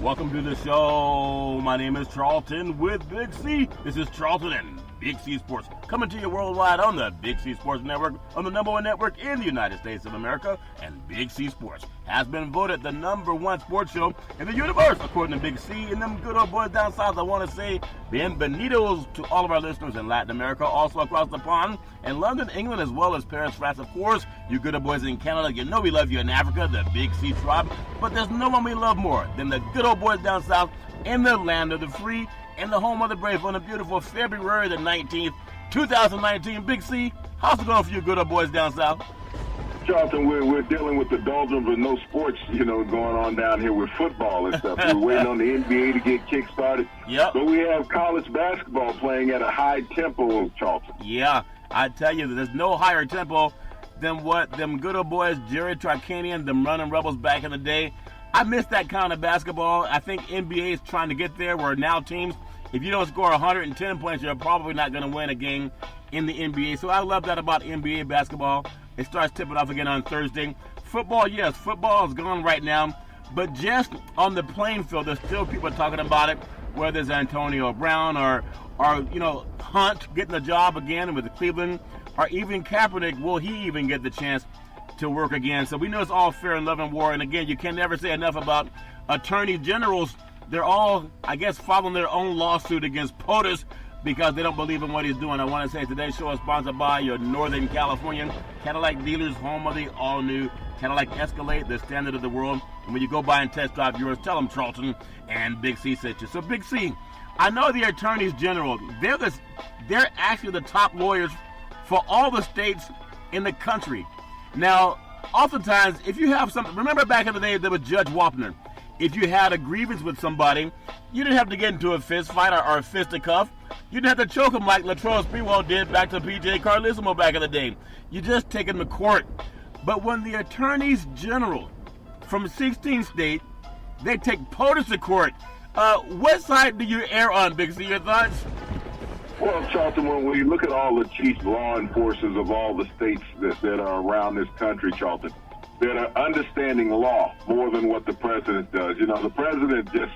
Welcome to the show. My name is Charlton with Big C. This is Charlton and Big C Sports, coming to you worldwide on the Big C Sports Network, on the #1 network in the United States of America. And Big C Sports has been voted the #1 sports show in the universe, according to Big C. And them good old boys down south, I want to say bienvenidos to all of our listeners in Latin America, also across the pond, in London, England, as well as Paris, France, of course. You good old boys in Canada, you know we love you in Africa, the Big C tribe. But there's no one we love more than the good old boys down south in the land of the free, in the home of the brave, on the beautiful February the 19th, 2019. Big C, how's it going for you good old boys down south? Charlton, we're dealing with the doldrums of no sports, going on down here with football and stuff. We're waiting on the NBA to get kick-started. Yep. But we have college basketball playing at a high tempo, Charlton. Yeah, I tell you, there's no higher tempo than what them good old boys, Jerry Tarkanian, them running Rebels back in the day. I miss that kind of basketball. I think NBA is trying to get there where now teams, if you don't score 110 points, you're probably not going to win a game in the NBA. So I love that about NBA basketball. It starts tipping off again on Thursday. Football, yes, football is gone right now. But just on the playing field, there's still people talking about it, whether it's Antonio Brown or Hunt getting the job again with Cleveland, or even Kaepernick, will he even get the chance to work again? So we know it's all fair and love and war. And again, you can never say enough about attorney generals. They're all, I guess, following their own lawsuit against POTUS because they don't believe in what he's doing. I want to say today's show is sponsored by your Northern Californian Cadillac dealers, home of the all-new Cadillac Escalade, the standard of the world. And when you go by and test drive yours, tell them Charlton and Big C sent you. So Big C, I know the attorneys general, they're actually the top lawyers for all the states in the country. Now, oftentimes, if you have something, remember back in the day, there was Judge Wapner. If you had a grievance with somebody, you didn't have to get into a fist fight or a fisticuff. You didn't have to choke him like Latrell Sprewell did back to P.J. Carlesimo back in the day. You just take him to court. But when the attorneys general from 16 states, they take POTUS to court, what side do you err on, Big C? Your thoughts? Well, Charlton, when we look at all the chief law enforcers of all the states that are around this country, Charlton, that are understanding law more than what the president does. The president just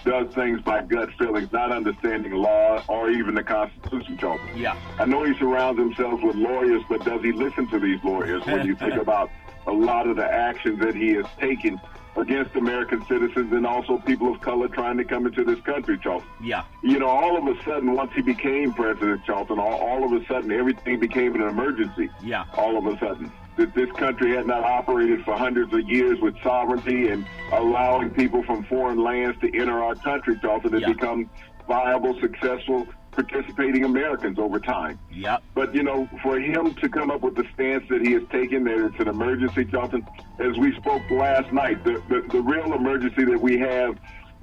does things by gut feelings, not understanding law or even the Constitution, Charlton. Yeah. I know he surrounds himself with lawyers, but does he listen to these lawyers when you think about a lot of the actions that he has taken against American citizens and also people of color trying to come into this country, Charlton? Yeah. All of a sudden, once he became president, Charlton, all of a sudden, everything became an emergency. Yeah. All of a sudden. That this country had not operated for hundreds of years with sovereignty and allowing people from foreign lands to enter our country, Charlton, and become viable, successful, participating Americans over time. Yep. But, for him to come up with the stance that he has taken, that it's an emergency, Charlton, as we spoke last night, the real emergency that we have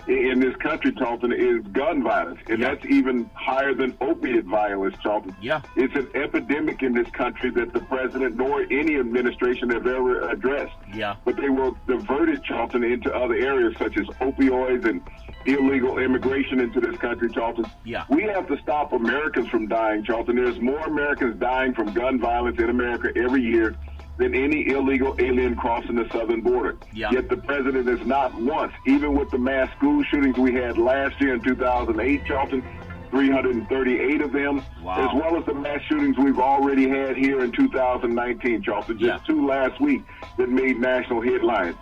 in this country, Charlton, is gun violence. And that's even higher than opiate violence, Charlton. Yeah. It's an epidemic in this country that the president nor any administration have ever addressed. Yeah. But they will divert it, Charlton, into other areas such as opioids and illegal immigration into this country, Charlton. Yeah. We have to stop Americans from dying, Charlton. There's more Americans dying from gun violence in America every year than any illegal alien crossing the southern border. Yeah. Yet the president is not once, even with the mass school shootings we had last year in 2008, Charlton, 338 of them, wow, as well as the mass shootings we've already had here in 2019, Charlton, just 2 last week that made national headlines.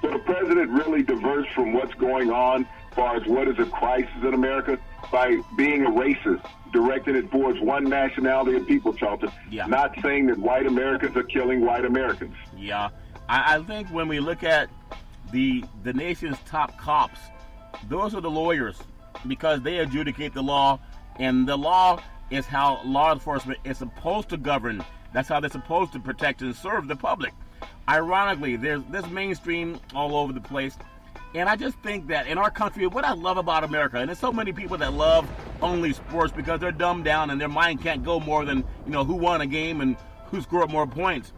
So the president really diverts from what's going on as far as what is a crisis in America by being a racist, directing it towards one nationality of people, Charlton, not saying that white Americans are killing white Americans. Yeah. I think when we look at the nation's top cops, those are the lawyers because they adjudicate the law, and the law is how law enforcement is supposed to govern. That's how they're supposed to protect and serve the public. Ironically, there's mainstream all over the place. And I just think that in our country, what I love about America, and there's so many people that love only sports because they're dumbed down and their mind can't go more than, who won a game and who scored more points.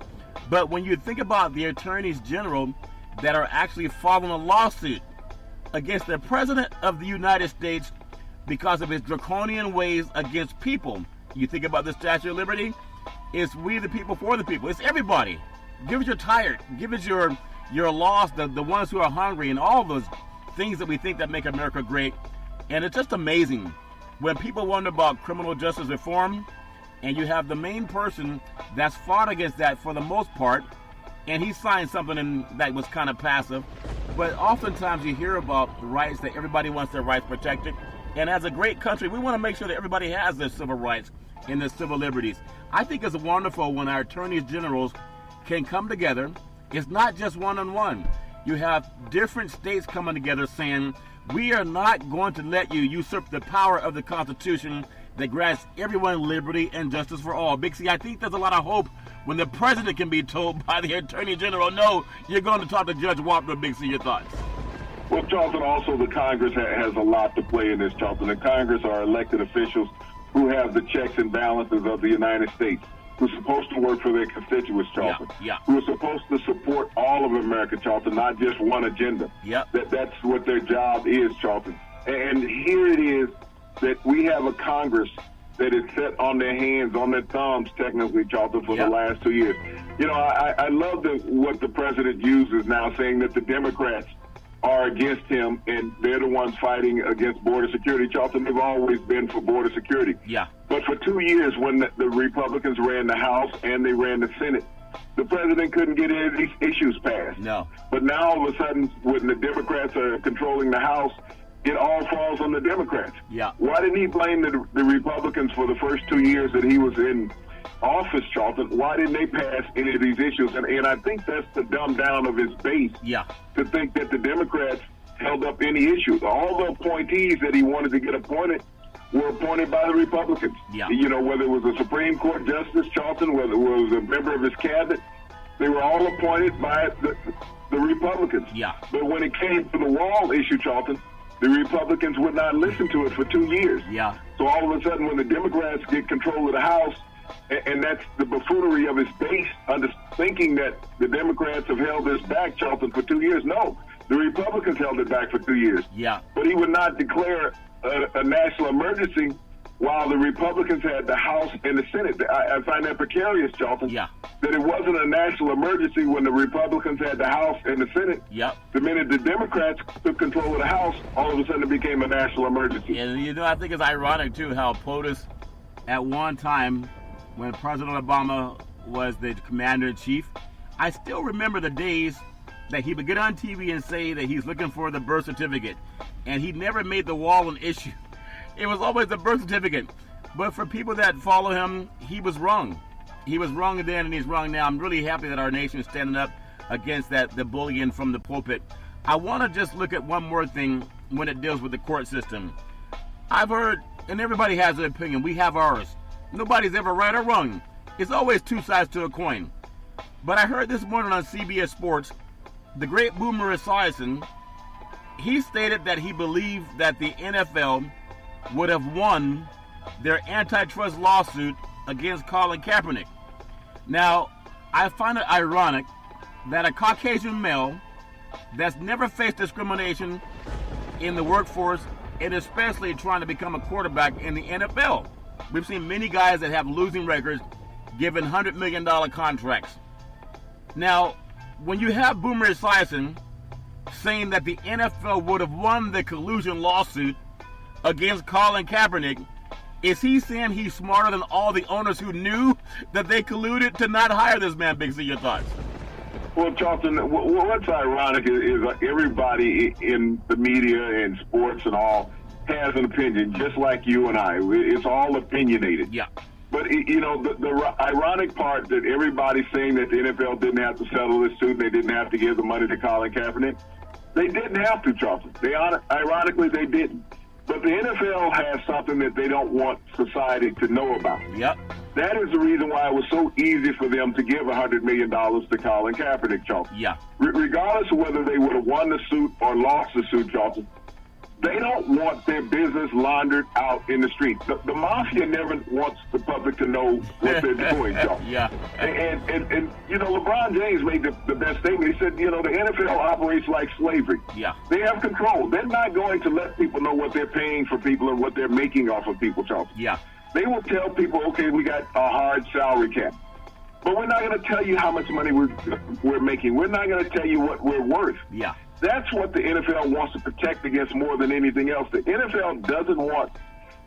But when you think about the attorneys general that are actually filing a lawsuit against the president of the United States because of his draconian ways against people, you think about the Statue of Liberty, it's we the people for the people. It's everybody. Give us your tired. Give us your lost, the ones who are hungry, and all those things that we think that make America great. And it's just amazing when people wonder about criminal justice reform, and you have the main person that's fought against that for the most part, and he signed something that was kind of passive. But oftentimes you hear about the rights, that everybody wants their rights protected. And as a great country, we want to make sure that everybody has their civil rights and their civil liberties. I think it's wonderful when our attorneys generals can come together. It's not just one-on-one. You have different states coming together saying, we are not going to let you usurp the power of the Constitution that grants everyone liberty and justice for all. Big C, I think there's a lot of hope when the president can be told by the attorney general, no, you're going to talk to Judge Wapner. Big C, your thoughts? Well, Charlton, also the Congress has a lot to play in this, Charlton. The Congress are elected officials who have the checks and balances of the United States, who's supposed to work for their constituents, Charlton. Who are supposed to support all of America, Charlton, not just one agenda. That's what their job is, Charlton. And here it is that we have a Congress that is set on their hands, on their thumbs, technically, Charlton, for the last 2 years. You know, I love what the president uses now, saying that the Democrats are against him and they're the ones fighting against border security. Charlton, they've always been for border security. But for 2 years, when the Republicans ran the House and they ran the Senate, the president couldn't get any of these issues passed. But now, all of a sudden, when the Democrats are controlling the House, it all falls on the Democrats. Why didn't he blame the Republicans for the first 2 years that he was in office, Charlton? Why didn't they pass any of these issues? And I think that's the dumb down of his base to think that the Democrats held up any issues. All the appointees that he wanted to get appointed were appointed by the Republicans. You know, whether it was a Supreme Court justice, Charlton, whether it was a member of his cabinet, they were all appointed by the Republicans. But when it came to the wall issue, Charlton, the Republicans would not listen to it for 2 years. So all of a sudden, when the Democrats get control of the House, and that's the buffoonery of his base, thinking that the Democrats have held this back, Charlton, for 2 years. No, the Republicans held it back for 2 years. But he would not declare a national emergency while the Republicans had the House and the Senate. I find that precarious, Charlton, that it wasn't a national emergency when the Republicans had the House and the Senate. The minute the Democrats took control of the House, all of a sudden it became a national emergency. And, you know, I think it's ironic, too, how POTUS, at one time, when President Obama was the commander-in-chief, I still remember the days that he would get on TV and say that he's looking for the birth certificate. And he never made the wall an issue. It was always the birth certificate. But for people that follow him, he was wrong. He was wrong then and he's wrong now. I'm really happy that our nation is standing up against the bullying from the pulpit. I want to just look at one more thing when it deals with the court system. I've heard, and everybody has an opinion, we have ours. Nobody's ever right or wrong. It's always two sides to a coin. But I heard this morning on CBS Sports, the great Boomer Esiason, he stated that he believed that the NFL would have won their antitrust lawsuit against Colin Kaepernick. Now, I find it ironic that a Caucasian male that's never faced discrimination in the workforce, and especially trying to become a quarterback in the NFL. We've seen many guys that have losing records given $100 million contracts. Now, when you have Boomer Esiason saying that the NFL would have won the collusion lawsuit against Colin Kaepernick, is he saying he's smarter than all the owners who knew that they colluded to not hire this man? Big C, your thoughts? Well, Charlton, what's ironic is everybody in the media and sports and all has an opinion, just like you and I. It's all opinionated. But, you know, the ironic part that everybody's saying that the NFL didn't have to settle this suit and they didn't have to give the money to Colin Kaepernick, they didn't have to, Charlton. Ironically, they didn't. But the NFL has something that they don't want society to know about. That is the reason why it was so easy for them to give $100 million to Colin Kaepernick, Charlton. Regardless of whether they would have won the suit or lost the suit, Charlton, they don't want their business laundered out in the street. The mafia never wants the public to know what they're doing, Charlton. And you know, LeBron James made the best statement. He said, you know, the NFL operates like slavery. They have control. They're not going to let people know what they're paying for people and what they're making off of people, Charlton. They will tell people, okay, we got a hard salary cap. But we're not going to tell you how much money we're making. We're not going to tell you what we're worth. That's what the NFL wants to protect against more than anything else. The NFL doesn't want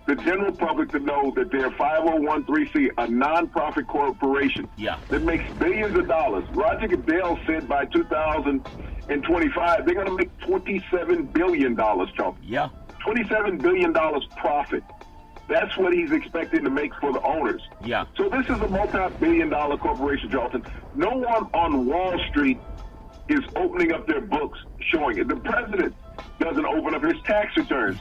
the general public to know that they're 501(c), a nonprofit corporation that makes billions of dollars. Roger Goodell said by 2025 they're going to make $27 billion, Charles. Yeah. $27 billion profit. That's what he's expecting to make for the owners. Yeah. So this is a multi-billion-dollar corporation, Charlton. No one on Wall Street is opening up their books showing it. The president doesn't open up his tax returns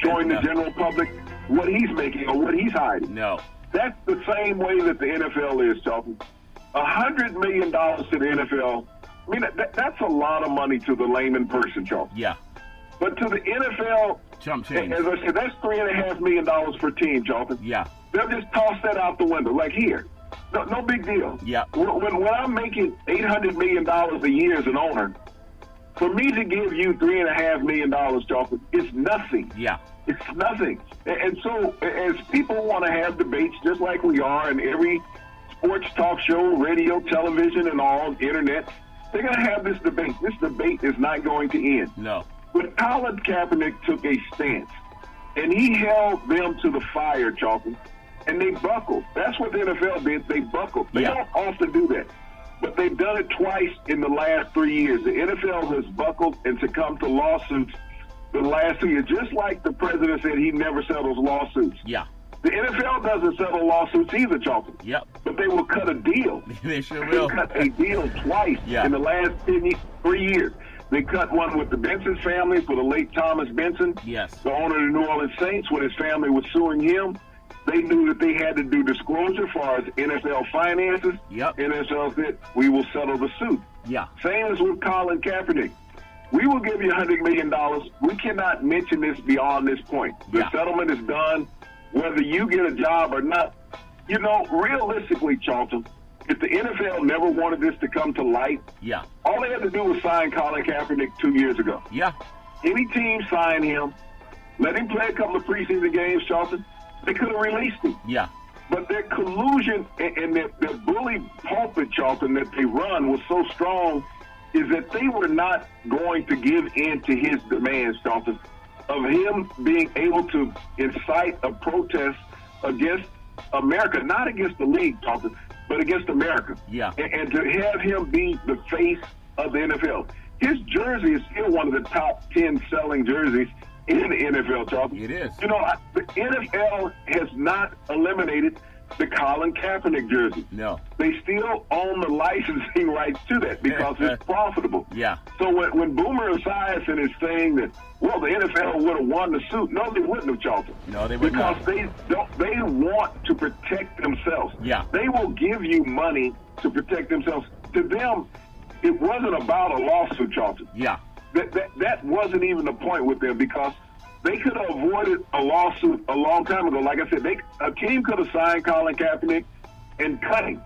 showing the general public what he's making or what he's hiding. No. That's the same way that the NFL is, Charlton. $100 million to the NFL, I mean, that's a lot of money to the layman person, Charlton. Yeah. But to the NFL, chump change. As I said, that's $3.5 million per team, Charlton. Yeah. They'll just toss that out the window, like here. No big deal. Yeah. When I'm making $800 million a year as an owner, for me to give you $3.5 million, Charlton, it's nothing. Yeah. It's nothing. And so, as people want to have debates, just like we are in every sports talk show, radio, television, and all, internet, they're going to have this debate. This debate is not going to end. No. But Colin Kaepernick took a stance, and he held them to the fire, Charlton, and they buckled. That's what the NFL did. They buckled. They don't often do that, but they've done it twice in the last 3 years. The NFL has buckled and succumbed to lawsuits the last 2 years, just like the president said he never settles lawsuits. Yeah. The NFL doesn't settle lawsuits either, Charlton. Yep. But they will cut a deal. They sure will. They cut a deal twice in the last 3 years. They cut one with the Benson family for the late Thomas Benson, the owner of the New Orleans Saints, when his family was suing him. They knew that they had to do disclosure as far as NFL finances. NFL said, we will settle the suit. Yeah. Same as with Colin Kaepernick. We will give you $100 million. We cannot mention this beyond this point. The settlement is done. Whether you get a job or not, you know, realistically, Charlton, if the NFL never wanted this to come to light, all they had to do was sign Colin Kaepernick 2 year ago. Any team sign him, let him play a couple of preseason games, Charlton, they could have released him. But their collusion and their bully pulpit, Charlton, that they run was so strong is that they were not going to give in to his demands, Charlton, of him being able to incite a protest against America, not against the league, Charlton, but against America. And to have him be the face of the NFL. His jersey is still one of the top 10 selling jerseys in the NFL, Charlton. It is. You know, the NFL has not eliminated the Colin Kaepernick jersey. No. They still own the licensing rights to that because it's profitable. So when Boomer Esiason is saying that, well, the NFL would have won the suit, no, they wouldn't have, Charlton. No, they wouldn't. Because they want to protect themselves. They will give you money to protect themselves. To them, it wasn't about a lawsuit, Charlton. That wasn't even the point with them because they could have avoided a lawsuit a long time ago. Like I said, a team could have signed Colin Kaepernick and cut him.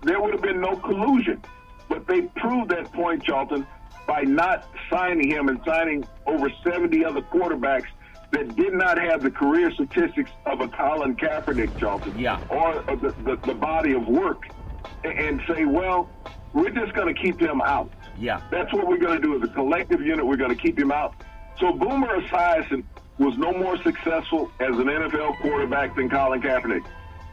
There would have been no collusion. But they proved that point, Charlton, by not signing him and signing over 70 other quarterbacks that did not have the career statistics of a Colin Kaepernick, Charlton, or the body of work, and say, well, we're just going to keep him out. That's what we're going to do as a collective unit. We're going to keep him out. So Boomer Esiason was no more successful as an NFL quarterback than Colin Kaepernick.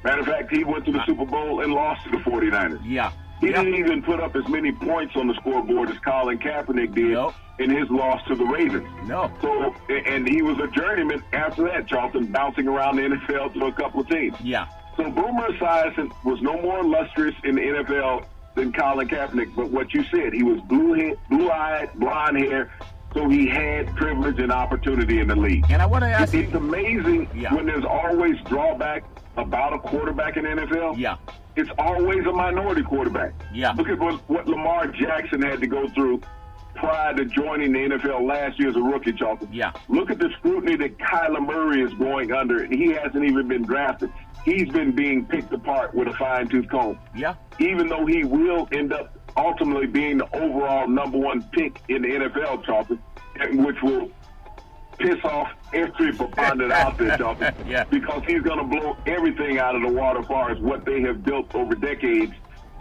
Matter of fact, he went to the Super Bowl and lost to the 49ers. He didn't even put up as many points on the scoreboard as Colin Kaepernick did in his loss to the Ravens. So, and he was a journeyman after that, Charlton, bouncing around the NFL to a couple of teams. So Boomer Esiason was no more illustrious in the NFL than Colin Kaepernick. But what you said, he was blue-eyed, blonde hair, so he had privilege and opportunity in the league. And I want to ask It's amazing when there's always drawback about a quarterback in the NFL. It's always a minority quarterback. Look at what Lamar Jackson had to go through prior to joining the NFL last year as a rookie, Charlton. Look at the scrutiny that Kyler Murray is going under, and he hasn't even been drafted. He's been being picked apart with a fine-tooth comb. Even though he will end up ultimately being the overall #1 pick in the NFL, Charlton, which will piss off every proponent out there, Charlton, because he's going to blow everything out of the water as far as what they have built over decades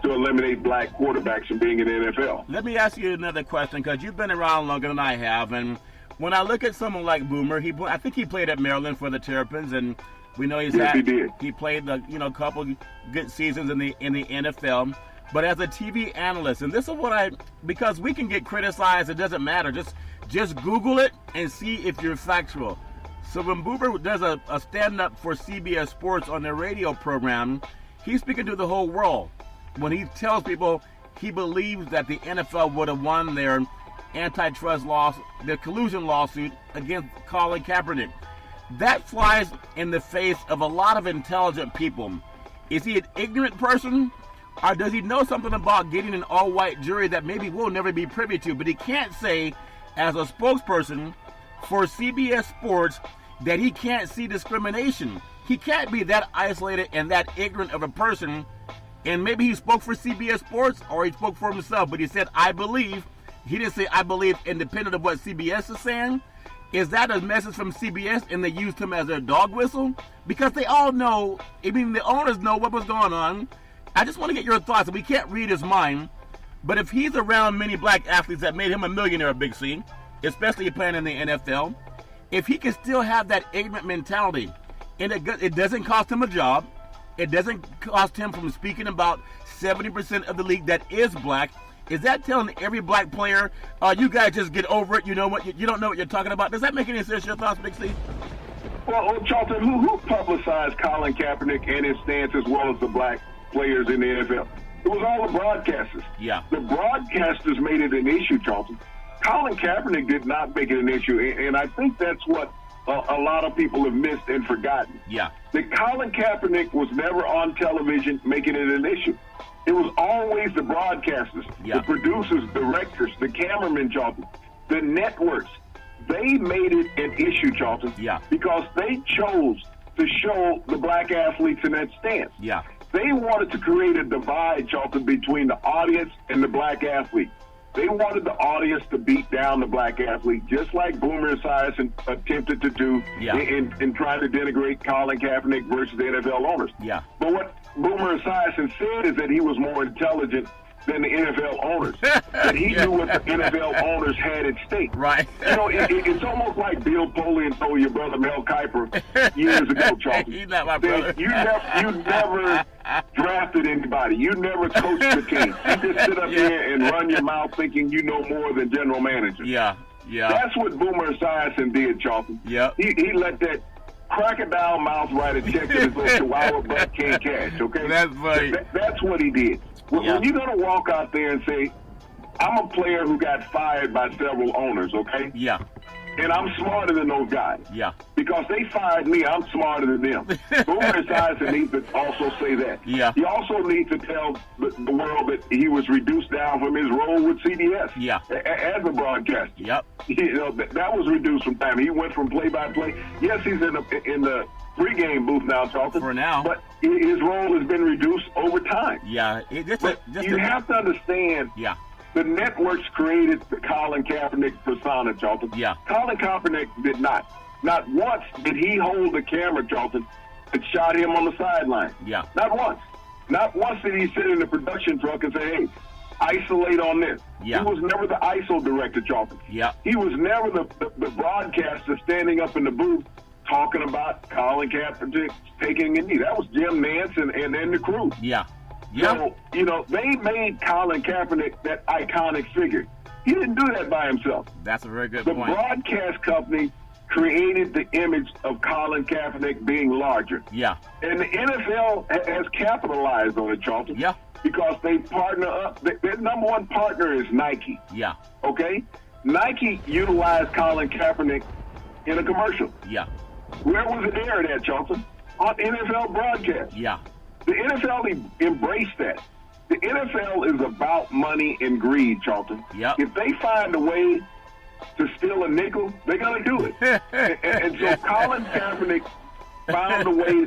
to eliminate black quarterbacks from being in the NFL. Let me ask you another question, because you've been around longer than I have, and when I look at someone like Boomer, I think he played at Maryland for the Terrapins, and we know he did. He played a couple good seasons in the NFL. But as a TV analyst, and this is because we can get criticized, it doesn't matter. Just Google it and see if you're factual. So when Boomer does a stand-up for CBS Sports on their radio program, he's speaking to the whole world. When he tells people he believes that the NFL would have won their antitrust their collusion lawsuit against Colin Kaepernick. That flies in the face of a lot of intelligent people. Is he an ignorant person? Or does he know something about getting an all-white jury that maybe we'll never be privy to? But he can't say, as a spokesperson for CBS Sports, that he can't see discrimination. He can't be that isolated and that ignorant of a person. And maybe he spoke for CBS Sports or he spoke for himself, but he said, I believe. He didn't say, I believe, independent of what CBS is saying. Is that a message from CBS and they used him as their dog whistle? Because they all know, the owners know what was going on. I just want to get your thoughts. We can't read his mind, but if he's around many black athletes that made him a millionaire, Big C, especially playing in the NFL, if he can still have that ignorant mentality, and it doesn't cost him a job, it doesn't cost him from speaking about 70% of the league that is black, is that telling every black player, you guys just get over it, you know what, you don't know what you're talking about? Does that make any sense, your thoughts, Big C? Well, Charlton, who publicized Colin Kaepernick and his stance as well as the black players in the NFL? It was all the broadcasters. Yeah. The broadcasters made it an issue, Charlton. Colin Kaepernick did not make it an issue, and I think that's what a lot of people have missed and forgotten. Yeah. That Colin Kaepernick was never on television making it an issue. It was always the broadcasters, the producers, directors, the cameramen, Charlton, the networks. They made it an issue, Charlton, because they chose to show the black athletes in that stance. Yeah. They wanted to create a divide, Charlton, between the audience and the black athlete. They wanted the audience to beat down the black athlete, just like Boomer Esiason attempted to do in trying to denigrate Colin Kaepernick versus the NFL owners. Yeah. But what Boomer Esiason said is that he was more intelligent than the NFL owners. That he knew what the NFL owners had at stake. Right. It's almost like Bill Polian told your brother Mel Kiper years ago, Charlton. He's not my brother. You never drafted anybody. You never coached the team. You just sit up here and run your mouth thinking you know more than general manager. Yeah. That's what Boomer Esiason did, Charlton. Yeah. He let that crocodile mouth write a check to his little chihuahua butt can't cash, okay? That's funny. That's what he did. When you're going to walk out there and say, I'm a player who got fired by several owners, okay? Yeah. And I'm smarter than those guys. Yeah. Because they fired me, I'm smarter than them. Boomer Esiason needs to also say that. Yeah. He also needs to tell the world that he was reduced down from his role with CBS. Yeah. As a broadcaster. Yep. That was reduced from time. He went from play-by-play. Yes, he's in the pregame booth now, Charlton. For now. But his role has been reduced over time. Yeah. You have to understand. Yeah. The networks created the Colin Kaepernick persona, Charlton. Yeah. Colin Kaepernick did not. Not once did he hold the camera, Charlton, that shot him on the sideline. Yeah. Not once. Not once did he sit in the production truck and say, hey, isolate on this. Yeah. He was never the ISO director, Charlton. Yeah. He was never the broadcaster standing up in the booth talking about Colin Kaepernick taking a knee. That was Jim Nantz and the crew. Yeah. Yeah. So, they made Colin Kaepernick that iconic figure. He didn't do that by himself. That's a very good point. point. The broadcast company created the image of Colin Kaepernick being larger. Yeah. And the NFL has capitalized on it, Charlton. Yeah. Because they partner up. Their number one partner is Nike. Yeah. Okay? Nike utilized Colin Kaepernick in a commercial. Yeah. Where was it aired at, Charlton? On NFL broadcast. Yeah. The NFL embraced that. The NFL is about money and greed, Charlton. Yep. If they find a way to steal a nickel, they're going to do it. and so Colin Kaepernick found a way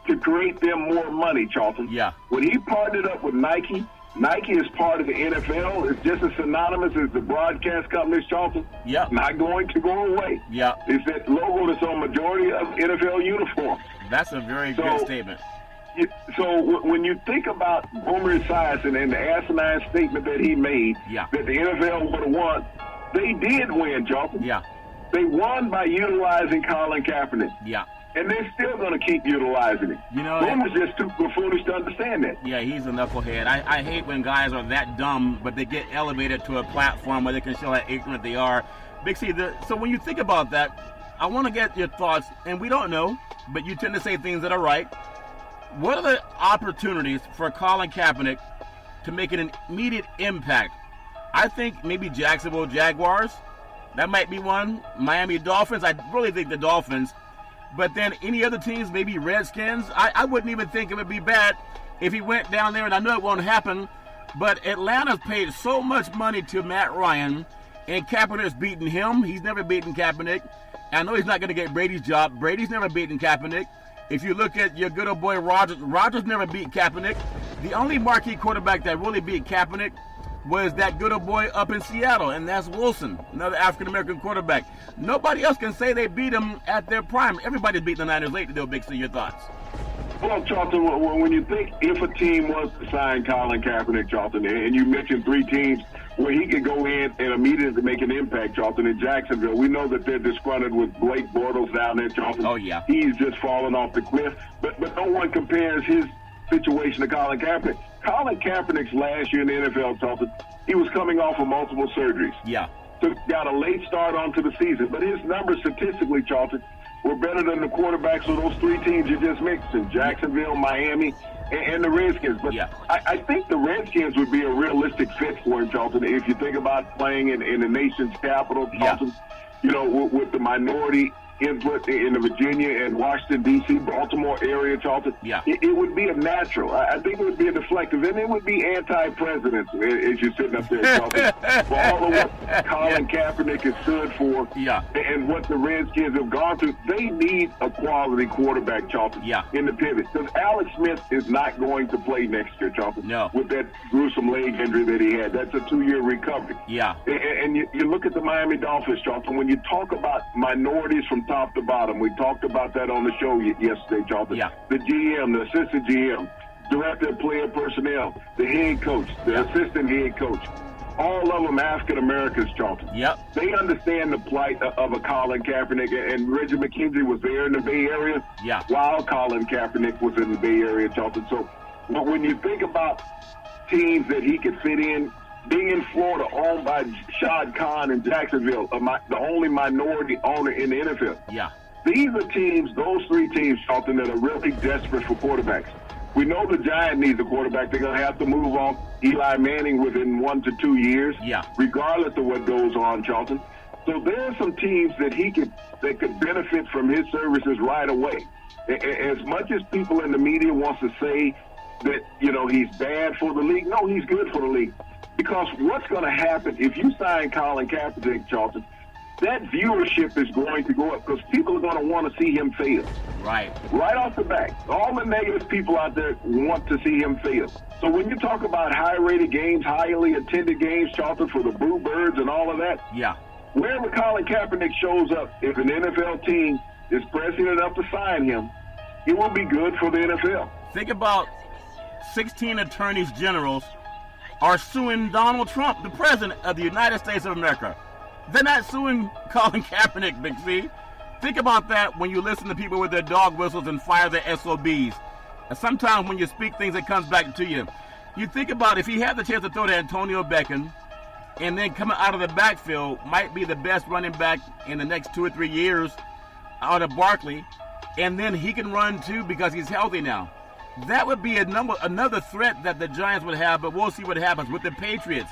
to create them more money, Charlton. Yeah. When he partnered up with Nike, Nike is part of the NFL. It's just as synonymous as the broadcast companies, Charlton. Yeah. Not going to go away. Yeah. It's that logo that's on majority of NFL uniforms. That's a very good statement. So when you think about Boomer Esiason and the asinine statement that he made, Yeah. that the NFL would have won, they did win, Charlton. Yeah. They won by utilizing Colin Kaepernick. Yeah. And they're still going to keep utilizing him. You know, Boomer's just too foolish to understand that. Yeah, he's a knucklehead. I hate when guys are that dumb, but they get elevated to a platform where they can show how ignorant they are. Big C, so when you think about that, I want to get your thoughts, and we don't know, but you tend to say things that are right. What are the opportunities for Colin Kaepernick to make an immediate impact? I think maybe Jacksonville Jaguars. That might be one. Miami Dolphins. I really think the Dolphins. But then any other teams, maybe Redskins. I wouldn't even think it would be bad if he went down there, and I know it won't happen. But Atlanta's paid so much money to Matt Ryan, and Kaepernick's beaten him. He's never beaten Kaepernick. I know he's not going to get Brady's job. Brady's never beaten Kaepernick. If you look at your good old boy Rodgers never beat Kaepernick. The only marquee quarterback that really beat Kaepernick was that good old boy up in Seattle, and that's Wilson, another African-American quarterback. Nobody else can say they beat him at their prime. Everybody's beating the Niners lately, though, Big C. Your thoughts? Well, Charlton, when you think if a team was to sign Colin Kaepernick, Charlton, and you mentioned 3 teams where he could go in and immediately make an impact, Charlton, in Jacksonville, we know that they're disgruntled with Blake Bortles down there, Charlton. Oh, yeah. He's just fallen off the cliff. But no one compares his situation to Colin Kaepernick. Colin Kaepernick's last year in the NFL, Charlton, he was coming off of multiple surgeries. Yeah. So got a late start onto the season. But his numbers statistically, Charlton, were better than the quarterbacks of those 3 teams you just mentioned, Jacksonville, Miami, and the Redskins. But yeah. I think the Redskins would be a realistic fit for him, Charlton, if you think about playing in the nation's capital, Charlton, you know, with the minority input in the Virginia and Washington, D.C., Baltimore area, Charlton. Yeah. It would be a natural. I think it would be a deflective, and it would be anti-president as you're sitting up there, Charlton, for all of what Colin Kaepernick has stood for and what the Redskins have gone through. They need a quality quarterback, Charlton, in the pivot. Because Alex Smith is not going to play next year, Charlton, with that gruesome leg injury that he had. That's a 2-year recovery. Yeah. And you look at the Miami Dolphins, Charlton, when you talk about minorities from top to bottom. We talked about that on the show yesterday, Charlton. Yeah. The GM, the assistant GM, director of player personnel, the head coach, the assistant head coach, all of them African Americans, Charlton. Yep. They understand the plight of a Colin Kaepernick, and Reggie McKenzie was there in the Bay Area while Colin Kaepernick was in the Bay Area, Charlton. So when you think about teams that he could fit in, being in Florida, owned by Shad Khan in Jacksonville, the only minority owner in the NFL. Yeah. These are teams, those 3 teams, Charlton, that are really desperate for quarterbacks. We know the Giants need a quarterback. They're going to have to move on Eli Manning within 1 to 2 years, regardless of what goes on, Charlton. So there are some teams that could benefit from his services right away. As much as people in the media wants to say that, you know, he's bad for the league, no, he's good for the league. Because what's going to happen if you sign Colin Kaepernick, Charlton, that viewership is going to go up because people are going to want to see him fail. Right off the bat. All the negative people out there want to see him fail. So when you talk about high-rated games, highly attended games, Charlton, for the Bluebirds and all of that, wherever Colin Kaepernick shows up, if an NFL team is pressing enough to sign him, it will be good for the NFL. Think about 16 attorneys generals are suing Donald Trump, the president of the United States of America. They're not suing Colin Kaepernick, Big C. Think about that when you listen to people with their dog whistles and fire their SOBs. And sometimes when you speak things, it comes back to you. You think about if he had the chance to throw to Antonio Beckham and then coming out of the backfield might be the best running back in the next 2 or 3 years out of Barkley, and then he can run too because he's healthy now. That would be another threat that the Giants would have, but we'll see what happens with the Patriots.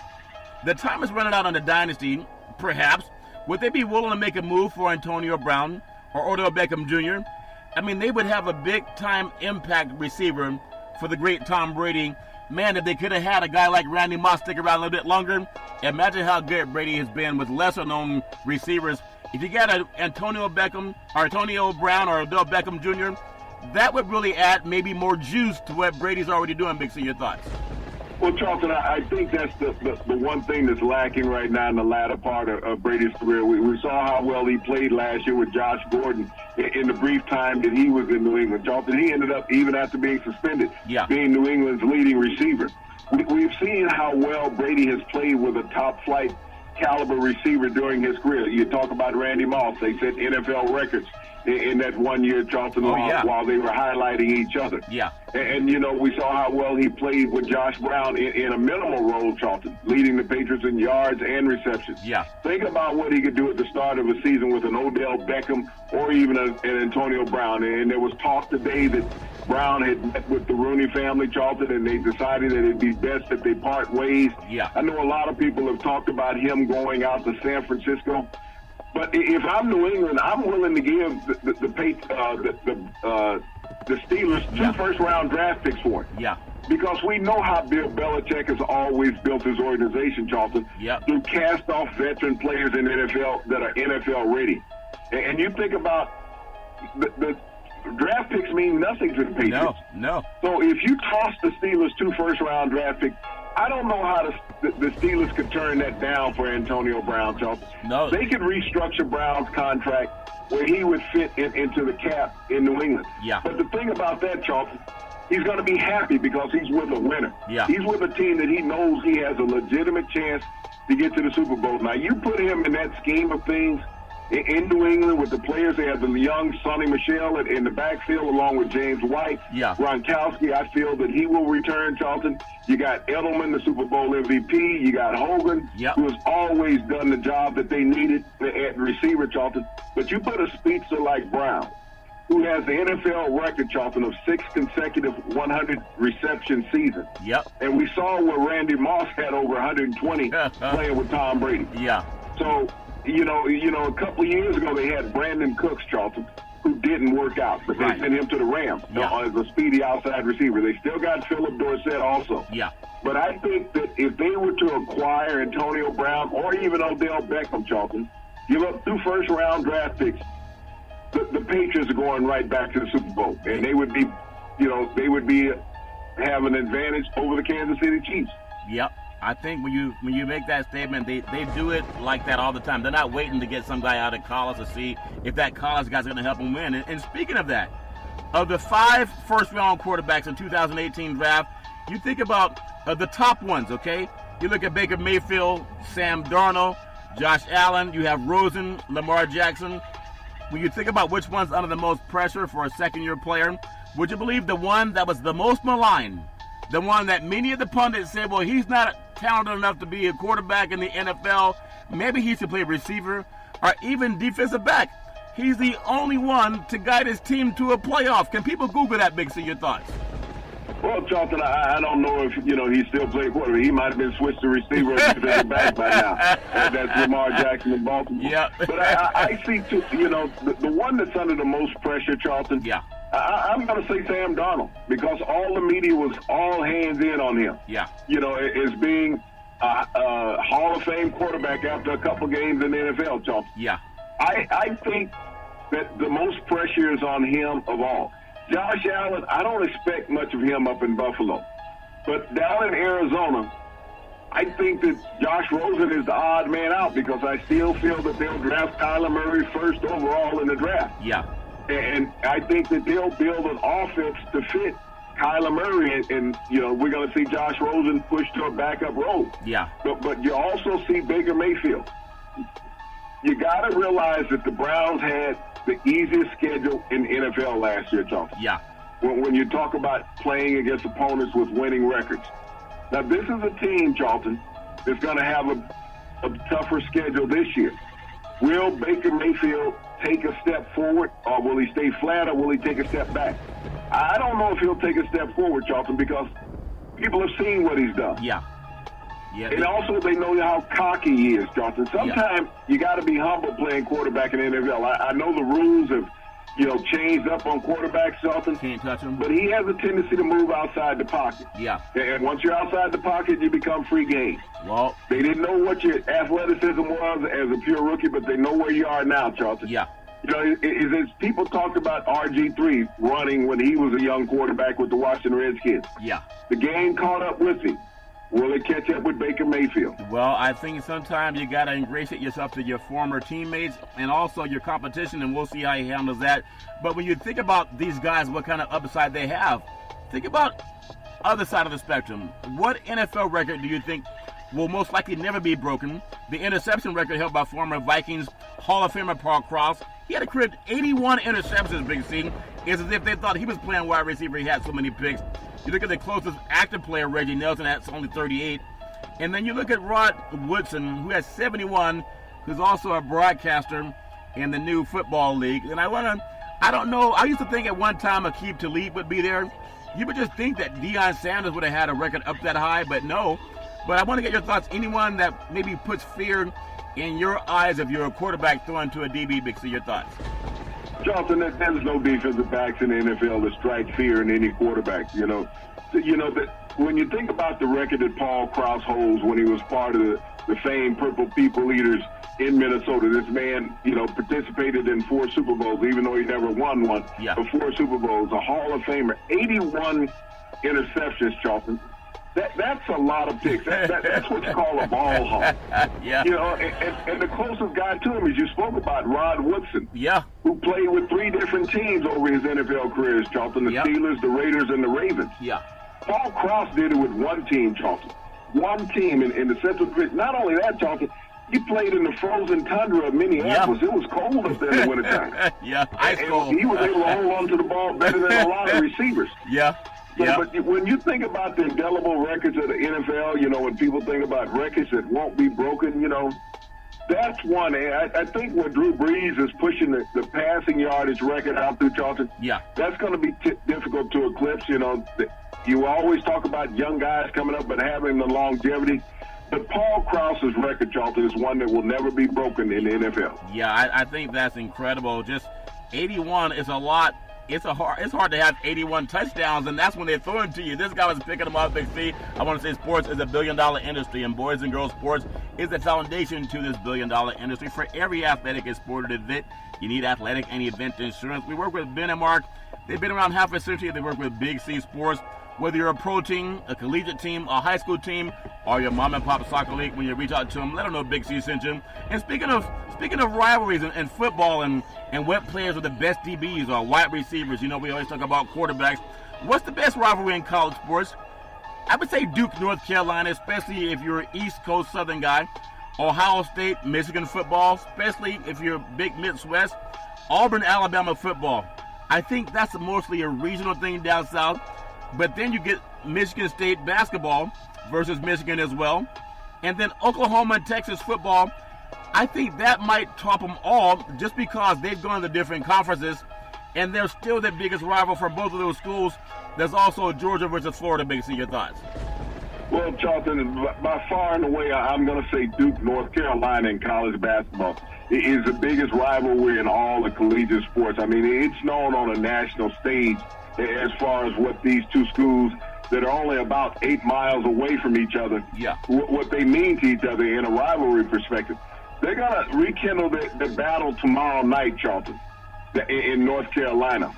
The time is running out on the dynasty, perhaps. Would they be willing to make a move for Antonio Brown or Odell Beckham Jr.? I mean, they would have a big-time impact receiver for the great Tom Brady. Man, if they could have had a guy like Randy Moss stick around a little bit longer, imagine how good Brady has been with lesser-known receivers. If you got an Antonio Brown or Odell Beckham Jr., that would really add maybe more juice to what Brady's already doing. Big C, your thoughts? Well, Charlton, I think that's the one thing that's lacking right now in the latter part of Brady's career. We saw how well he played last year with Josh Gordon in the brief time that he was in New England, Charlton. He ended up, even after being suspended, being New England's leading receiver. We've seen how well Brady has played with a top-flight caliber receiver during his career. You talk about Randy Moss. They set NFL records in that 1 year, Charlton, while they were highlighting each other. Yeah. And, you know, we saw how well he played with Josh Brown in a minimal role, Charlton, leading the Patriots in yards and receptions. Yeah. Think about what he could do at the start of a season with an Odell Beckham or even an Antonio Brown. And there was talk today that Brown had met with the Rooney family, Charlton, and they decided that it'd be best if they part ways. Yeah. I know a lot of people have talked about him going out to San Francisco. But if I'm New England, I'm willing to give the Steelers 2 first-round draft picks for it. Yeah. Because we know how Bill Belichick has always built his organization, Charlton, to cast off veteran players in the NFL that are NFL ready. And you think about the draft picks mean nothing to the Patriots. No. So if you toss the Steelers 2 first-round draft picks, I don't know how the Steelers could turn that down for Antonio Brown, Charlton. No. They could restructure Brown's contract where he would fit into the cap in New England. Yeah. But the thing about that, Charlton, he's going to be happy because he's with a winner. Yeah. He's with a team that he knows he has a legitimate chance to get to the Super Bowl. Now, you put him in that scheme of things in New England with the players. They have the young Sonny Michel in the backfield along with James White. Yeah. Gronkowski, I feel that he will return, Charlton. You got Edelman, the Super Bowl MVP. You got Hogan, who has always done the job that they needed at receiver, Charlton. But you put a speedster like Brown, who has the NFL record, Charlton, of 6 consecutive 100-reception seasons. Yep. And we saw where Randy Moss had over 120 playing with Tom Brady. Yeah. So, you know, a couple of years ago they had Brandon Cooks, Charlton, who didn't work out, but they sent him to the Rams as a speedy outside receiver. They still got Philip Dorsett also. Yeah. But I think that if they were to acquire Antonio Brown or even Odell Beckham, Charlton, give up 2 first-round draft picks, the Patriots are going right back to the Super Bowl, and they would be, have an advantage over the Kansas City Chiefs. Yep. I think when you make that statement, they do it like that all the time. They're not waiting to get some guy out of college to see if that college guy's going to help them win. And speaking of that, of the 5 first-round quarterbacks in 2018 draft, you think about the top ones, okay? You look at Baker Mayfield, Sam Darnold, Josh Allen. You have Rosen, Lamar Jackson. When you think about which one's under the most pressure for a second-year player, would you believe the one that was the most maligned, the one that many of the pundits said, well, he's not talented enough to be a quarterback in the NFL, maybe he should play receiver or even defensive back? He's the only one to guide his team to a playoff. Can people Google that, Big C? Your thoughts? Well, Charlton, I don't know if, he still played quarterback. He might have been switched to receiver or defensive back by now. That's Lamar Jackson in Baltimore. Yeah. But I see, too, the one that's under the most pressure, Charlton, I'm going to say Sam Darnold, because all the media was all hands in on him. Yeah. As being a Hall of Fame quarterback after a couple games in the NFL, Charlton. Yeah. I think that the most pressure is on him of all. Josh Allen, I don't expect much of him up in Buffalo. But down in Arizona, I think that Josh Rosen is the odd man out, because I still feel that they'll draft Kyler Murray first overall in the draft. Yeah. And I think that they'll build an offense to fit Kyler Murray, and we're going to see Josh Rosen push to a backup role. Yeah. But you also see Baker Mayfield. You got to realize that the Browns had the easiest schedule in the NFL last year, Charlton. Yeah. When you talk about playing against opponents with winning records. Now, this is a team, Charlton, that's going to have a tougher schedule this year. Will Baker Mayfield take a step forward, or will he stay flat, or will he take a step back? I don't know if he'll take a step forward, Charlton, because people have seen what he's done. Yeah. Yeah. And also they know how cocky he is, Charlton. Sometimes you got to be humble playing quarterback in the NFL. I know the rules have, changed up on quarterbacks, Charlton. Can't touch him. But he has a tendency to move outside the pocket. Yeah. And once you're outside the pocket, you become free game. Well, they didn't know what your athleticism was as a pure rookie, but they know where you are now, Charlton. Yeah. As people talked about RG3 running when he was a young quarterback with the Washington Redskins. Yeah. The game caught up with him. Will it catch up with Baker Mayfield? Well, I think sometimes you got to ingratiate yourself to your former teammates and also your competition, and we'll see how he handles that. But when you think about these guys, what kind of upside they have, think about other side of the spectrum. What NFL record do you think will most likely never be broken? The interception record held by former Vikings Hall of Famer Paul Krause. He had a career 81 interceptions, Big C. It's as if they thought he was playing wide receiver. He had so many picks. You look at the closest active player, Reggie Nelson, that's only 38. And then you look at Rod Woodson, who has 71, who's also a broadcaster in the new football league. And I don't know, I used to think at one time Aqib Talib would be there. You would just think that Deion Sanders would have had a record up that high, but no. But I want to get your thoughts. Anyone that maybe puts fear in your eyes if you're a quarterback throwing to a DB, Big C, your thoughts? Charlton, there's no defensive backs in the NFL that strike fear in any quarterback. You know that when you think about the record that Paul Krause holds when he was part of the famed Purple People Eaters in Minnesota, this man, participated in 4 Super Bowls, even though he never won one. Yeah. But 4 Super Bowls, a Hall of Famer, 81 interceptions, Charlton. That's a lot of picks. That's what you call a ball hawk. Yeah. And the closest guy to him, as you spoke about, Rod Woodson. Yeah. Who played with 3 different teams over his NFL career, Charlton, the Steelers, the Raiders, and the Ravens. Yeah. Paul Krause did it with one team, Charlton. One team in the Central Division. Not only that, Charlton, he played in the frozen tundra of Minneapolis. It was cold up there in the wintertime. Yeah, ice cold. And he was able to hold on to the ball better than a lot of receivers. Yeah. But when you think about the indelible records of the NFL, when people think about records that won't be broken, that's one. I think when Drew Brees is pushing the passing yardage record out through Charlton, that's going to be difficult to eclipse. You always talk about young guys coming up but having the longevity. But Paul Krause's record, Charlton, is one that will never be broken in the NFL. Yeah, I think that's incredible. Just 81 is a lot. It's hard to have 81 touchdowns, and that's when they're throwing to you. This guy was picking them up, Big C. I want to say sports is a billion-dollar industry, and boys and girls sports is the foundation to this billion-dollar industry. For every athletic and sporting event, you need athletic and event insurance. We work with Ben and Mark. They've been around half a century. They work with Big C Sports. Whether you're a pro team, a collegiate team, a high school team, or your mom and pop soccer league, when you reach out to them, let them know Big C sent you. And speaking of rivalries and football and what players are the best DBs or wide receivers, we always talk about quarterbacks. What's the best rivalry in college sports? I would say Duke, North Carolina, especially if you're an East Coast Southern guy. Ohio State, Michigan football, especially if you're a big Midwest. Auburn, Alabama football. I think that's mostly a regional thing down south. But then you get Michigan State basketball versus Michigan as well. And then Oklahoma and Texas football. I think that might top them all just because they've gone to different conferences and they're still the biggest rival for both of those schools. There's also Georgia versus Florida. Big C, your thoughts? Well, Charlton, by far and away, I'm going to say Duke, North Carolina in college basketball is the biggest rivalry in all the collegiate sports. I mean, it's known on a national stage as far as what these two schools that are only about 8 miles away from each other, what they mean to each other in a rivalry perspective. They're going to rekindle the battle tomorrow night, Charlton, in North Carolina.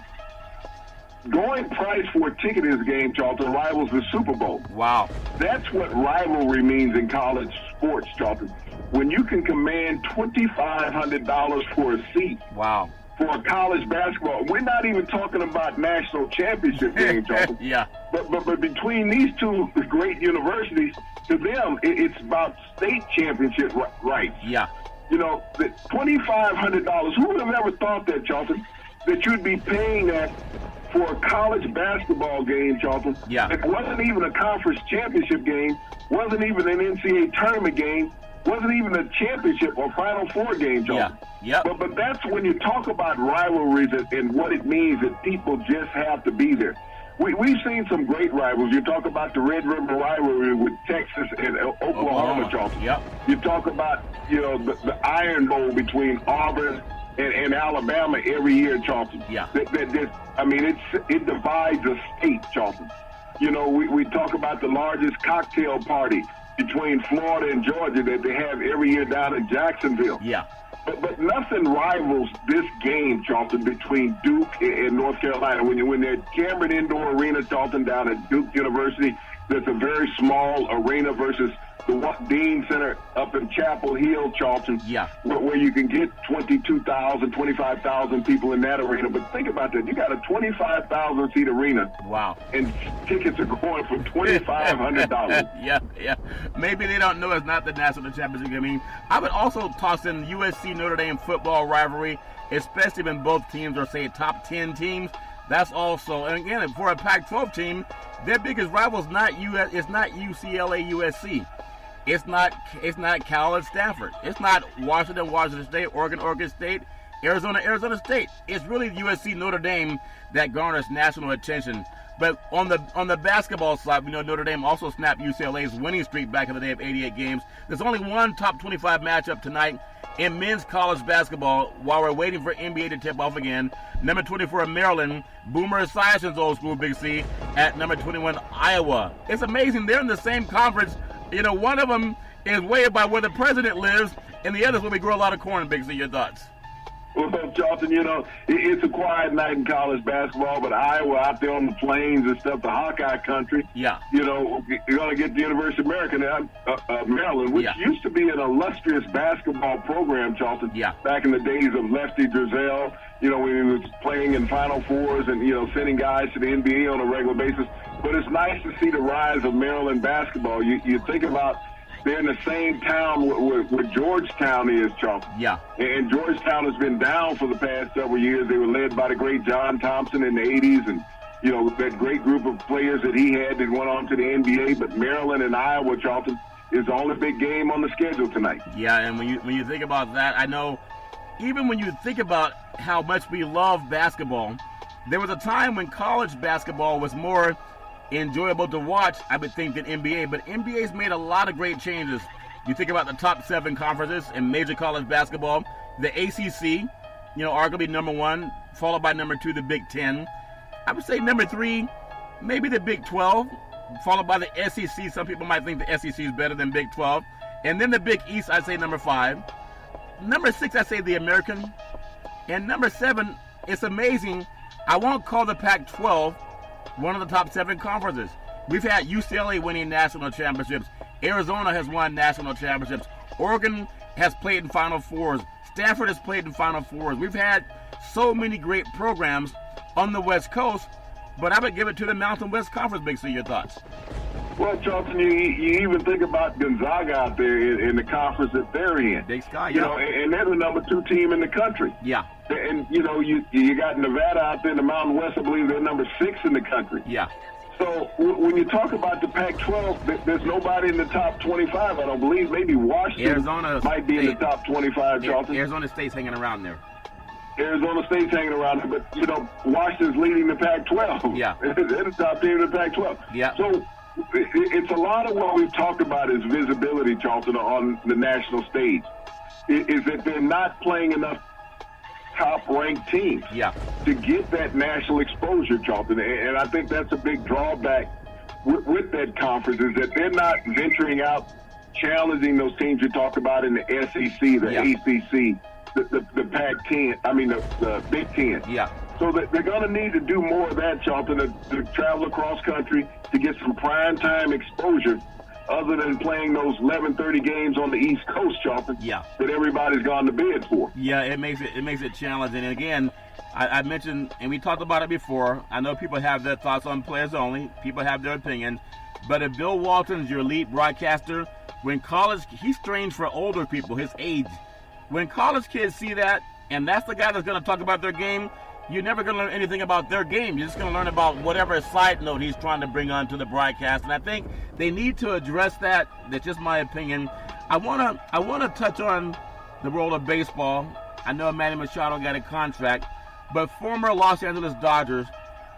Going price for a ticket in this game, Charlton, rivals the Super Bowl. Wow. That's what rivalry means in college sports, Charlton. When you can command $2,500 for a seat. Wow. For a college basketball. We're not even talking about national championship games, Charlton. But between these two great universities, to them, it's about state championship rights. Yeah. The $2,500. Who would have ever thought that, Charlton? That you'd be paying that for a college basketball game, Charlton. Yeah. It wasn't even a conference championship game, wasn't even an NCAA tournament game, wasn't even a championship or Final Four game, Charlton. Yeah. But that's when you talk about rivalries and what it means that people just have to be there. We've seen some great rivals. You talk about the Red River rivalry with Texas and Oklahoma, Charlton. Yep. You talk about, the Iron Bowl between Auburn and Alabama every year, Charlton. Yeah. It divides a state, Charlton. We talk about the largest cocktail party between Florida and Georgia that they have every year down in Jacksonville. Yeah. But nothing rivals this game, Charlton, between Duke and North Carolina. When they're at Cameron Indoor Arena, Charlton, down at Duke University, that's a very small arena versus the Dean Center up in Chapel Hill, Charlton, where you can get 22,000, 25,000 people in that arena. But think about that. You got a 25,000-seat arena. Wow. And tickets are going for $2,500. Yeah. Maybe they don't know it's not the national championship. I mean, I would also toss in USC-Notre Dame football rivalry, especially when both teams are, say, top 10 teams. That's also, and again, for a Pac-12 team, their biggest rival is not UCLA, USC. It's not Cal and Stanford. It's not Washington State, Oregon State, Arizona State. It's really USC, Notre Dame that garners national attention. But on the basketball side, we know Notre Dame also snapped UCLA's winning streak back in the day of 88 games. There's only one top 25 matchup tonight in men's college basketball while we're waiting for NBA to tip off again. Number 24, Maryland, Boomer Esiason's old school Big C, at number 21, Iowa. It's amazing. They're in the same conference. You know, one of them is way about where the president lives, and the other is where we grow a lot of corn. Big C, your thoughts? Well, Charlton, you know, it's a quiet night in college basketball, but Iowa out there on the plains and stuff, the Hawkeye country. Yeah. You know, you're going to get the University of Maryland, which used to be an illustrious basketball program, Charlton. Yeah. Back in the days of Lefty Driesell, you know, when he was playing in Final Fours and, you know, sending guys to the NBA on a regular basis. But it's nice to see the rise of Maryland basketball. You think about they're in the same town where Georgetown is, Charlton. Yeah. And Georgetown has been down for the past several years. They were led by the great John Thompson in the 80s, and, you know, that great group of players that he had that went on to the NBA. But Maryland and Iowa, Charlton, is the only big game on the schedule tonight. Yeah, and when you think about that, I know even when you think about how much we love basketball, there was a time when college basketball was more enjoyable to watch, I would think, than NBA. But NBA's made a lot of great changes. You think about the top 7 conferences in major college basketball. The ACC, you know, arguably number 1, followed by number 2, the Big Ten. I would say number 3, maybe the Big 12, followed by the SEC. Some people might think the SEC is better than Big 12. And then the Big East, I'd say number 5. Number 6, I'd say the American. And number 7, it's amazing, I won't call the Pac-12 one of the top 7 conferences. We've had UCLA winning national championships. Arizona has won national championships. Oregon has played in Final Fours. Stanford has played in Final Fours. We've had so many great programs on the West Coast, but I would give it to the Mountain West Conference. Big C, your thoughts? Well, Charlton, you even think about Gonzaga out there in the conference that they're in. Big Sky, you know, and they're the number 2 team in the country. Yeah. And, you know, you got Nevada out there in the Mountain West. I believe they're number 6 in the country. Yeah. So when you talk about the Pac-12, there's nobody in the top 25, I don't believe. Maybe Washington Arizona might be in the top 25, Charlton. Arizona State's hanging around there. Arizona State's hanging around there, but, you know, Washington's leading the Pac-12. Yeah. They're the top team in the Pac-12. Yeah. So it's a lot of what we've talked about is visibility, Charlton, on the national stage, is that they're not playing enough top-ranked teams to get that national exposure, Charlton. And I think that's a big drawback with that conference is that they're not venturing out, challenging those teams you talked about in the SEC, the ACC, the Pac-10, I mean the Big Ten. Yeah. So they're going to need to do more of that, Charlton, to travel across country to get some prime-time exposure other than playing those 11:30 games on the East Coast, Charlton, that everybody's gone to bed for. Yeah, it makes it challenging. And again, I mentioned, and we talked about it before, I know people have their thoughts on players only. People have their opinions. But if Bill Walton's your lead broadcaster, when college, he's strange for older people, his age. When college kids see that, and that's the guy that's going to talk about their game, you're never going to learn anything about their game. You're just going to learn about whatever side note he's trying to bring onto the broadcast. And I think they need to address that. That's just my opinion. I want to touch on the world of baseball. I know Manny Machado got a contract, but former Los Angeles Dodgers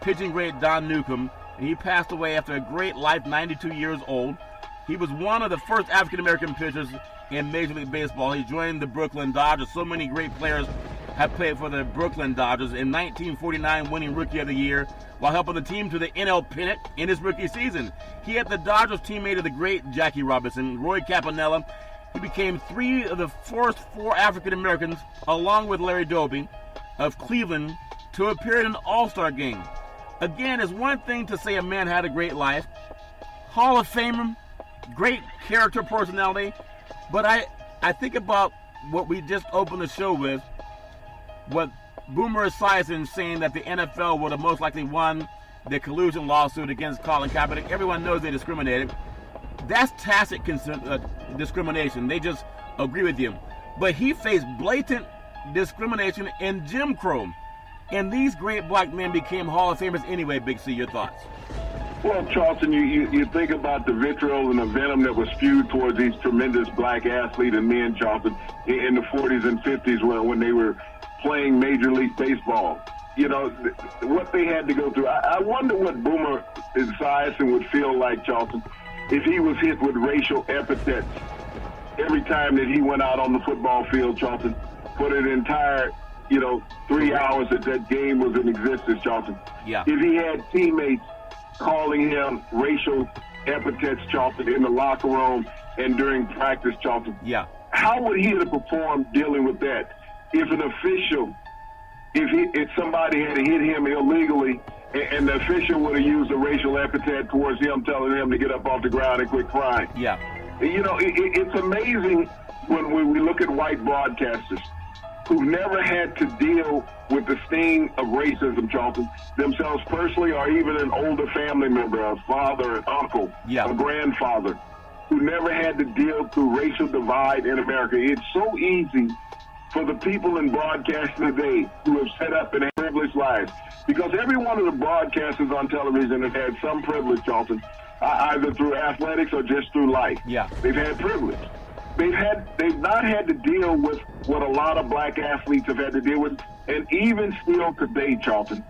pitching great Don Newcomb, and he passed away after a great life, 92 years old. He was one of the first African-American pitchers in Major League Baseball. He joined the Brooklyn Dodgers. So many great players have played for the Brooklyn Dodgers. In 1949, winning Rookie of the Year while helping the team to the NL pennant in his rookie season. He had the Dodgers teammate of the great Jackie Robinson, Roy Campanella. He became 3 of the first 4 African Americans, along with Larry Doby, of Cleveland, to appear in an All-Star game. Again, it's one thing to say a man had a great life. Hall of Famer, great character personality. But I think about what we just opened the show with, what Boomer Esiason saying that the NFL would have most likely won the collusion lawsuit against Colin Kaepernick. Everyone knows they discriminated. That's tacit discrimination. They just agree with you. But he faced blatant discrimination in Jim Crow. And these great black men became Hall of Famers anyway. Big C, your thoughts? Well, Charleston, you think about the vitriol and the venom that was spewed towards these tremendous black athletes and men, Charleston, in the 40s and 50s when they were playing Major League Baseball. You know, what they had to go through. I wonder what Boomer Esiason would feel like, Charleston, if he was hit with racial epithets every time that he went out on the football field, Charleston, for an entire 3 hours that game was in existence, Charleston. Yeah. If he had teammates calling him racial epithets, Charleston, in the locker room and during practice, Charleston. Yeah. How would he have performed dealing with that? If an official, if somebody had hit him illegally and the official would have used a racial epithet towards him, telling him to get up off the ground and quit crying. Yeah. It's amazing when we look at white broadcasters who've never had to deal with the sting of racism, Charleston, themselves personally, or even an older family member, a father, an uncle, a grandfather, who never had to deal through racial divide in America. It's so easy for the people in broadcasting today who have set up in privileged lives, because every one of the broadcasters on television have had some privilege, Charleston, either through athletics or just through life. Yeah. They've had privilege. They've not had to deal with what a lot of black athletes have had to deal with. And even still today, Charleston,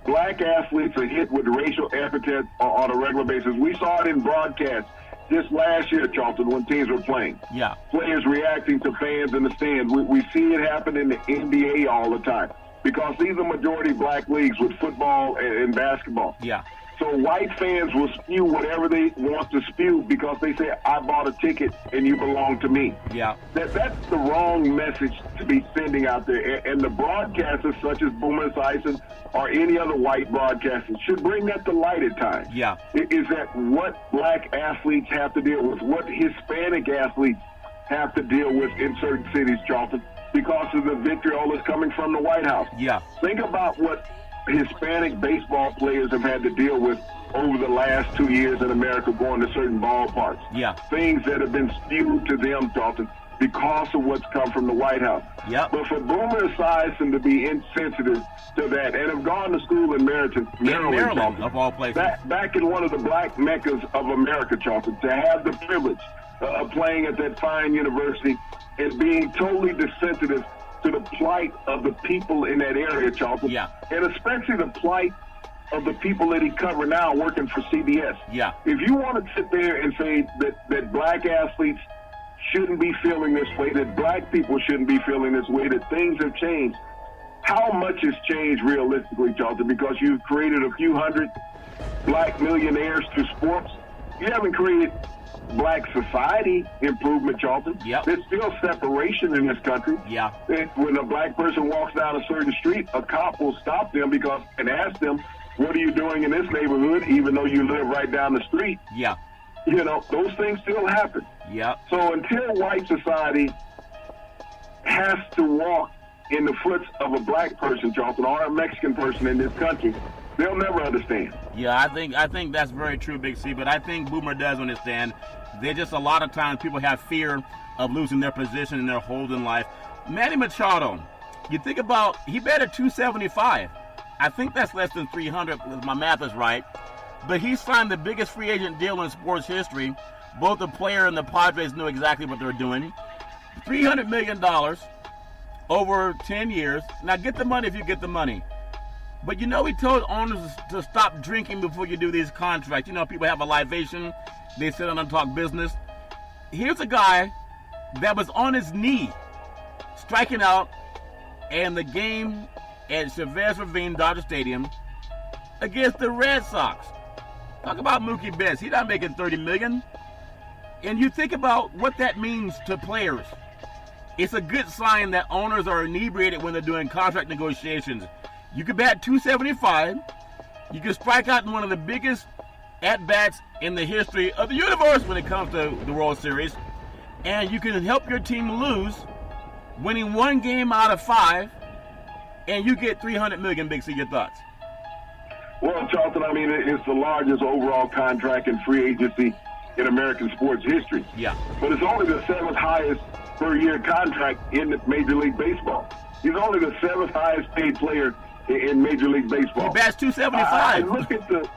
black athletes are hit with racial epithets on a regular basis. We saw it in broadcasts just last year, Charleston, when teams were playing. Yeah. Players reacting to fans in the stands. We see it happen in the NBA all the time, because these are majority black leagues with football and basketball. Yeah. So white fans will spew whatever they want to spew because they say, I bought a ticket and you belong to me. Yeah. That's the wrong message to be sending out there. And the broadcasters such as Boomer Esiason or any other white broadcasters should bring that to light at times. Yeah. Is that what black athletes have to deal with, what Hispanic athletes have to deal with in certain cities, Charleston, because of the vitriol that's coming from the White House. Yeah. Think about what Hispanic baseball players have had to deal with over the last 2 years in America going to certain ballparks. Yeah. Things that have been spewed to them, Charleston, because of what's come from the White House. Yep. But for Boomer Esiason to be insensitive to that and have gone to school in Maryland, Charleston, of all places. Back in one of the black meccas of America, Charleston, to have the privilege of playing at that fine university and being totally desensitive to the plight of the people in that area, Charleston. Yeah. And especially the plight of the people that he covered now working for CBS. Yeah. If you want to sit there and say that black athletes shouldn't be feeling this way, that black people shouldn't be feeling this way, that things have changed, how much has changed realistically, Charleston? Because you've created a few hundred black millionaires through sports. You haven't created black society improvement, Charleston. Yep. There's still separation in this country. Yeah. When a black person walks down a certain street, a cop will stop them and ask them, what are you doing in this neighborhood, even though you live right down the street? Yeah. Those things still happen. Yeah. So until white society has to walk in the footsteps of a black person, Charleston, or a Mexican person in this country, they'll never understand. Yeah, I think that's very true, Big C, but I think Boomer does understand. They just, a lot of times, people have fear of losing their position and their hold in life. Manny Machado, you think about, he batted 275. I think that's less than 300, if my math is right. But he signed the biggest free agent deal in sports history. Both the player and the Padres know exactly what they're doing. $300 million over 10 years. Now, get the money if you get the money. But he told owners to stop drinking before you do these contracts. People have a libation. They sit down and talk business. Here's a guy that was on his knee, striking out in the game at Chavez Ravine Dodger Stadium against the Red Sox. Talk about Mookie Betts. He's not making $30 million. And you think about what that means to players. It's a good sign that owners are inebriated when they're doing contract negotiations. You could bat 275. You could strike out in one of the biggest at-bats in the history of the universe when it comes to the World Series. And you can help your team lose, winning 1 game out of 5, and you get $300 million. Big C, your thoughts? Well, Charlton, I mean, it's the largest overall contract in free agency in American sports history. Yeah. But it's only the 7th highest per year contract in Major League Baseball. He's only the 7th highest paid player in Major League Baseball. He bats 275. I look at the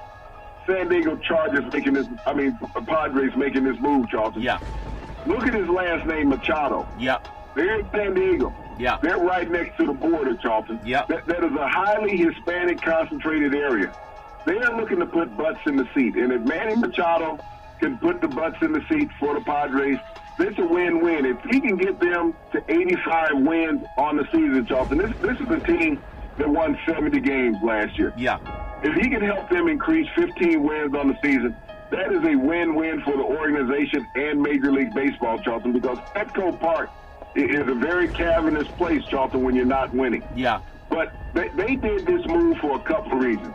San Diego Chargers Padres making this move, Charlton. Yeah. Look at his last name, Machado. Yep. They're in San Diego. Yeah. They're right next to the border, Charlton. Yep. That is a highly Hispanic concentrated area. They are looking to put butts in the seat. And if Manny Machado can put the butts in the seat for the Padres, it's a win-win. If he can get them to 85 wins on the season, Charlton, this is a team that won 70 games last year. Yeah. If he can help them increase 15 wins on the season, that is a win-win for the organization and Major League Baseball, Charlton, because Petco Park is a very cavernous place, Charlton, when you're not winning. Yeah. But they did this move for a couple of reasons.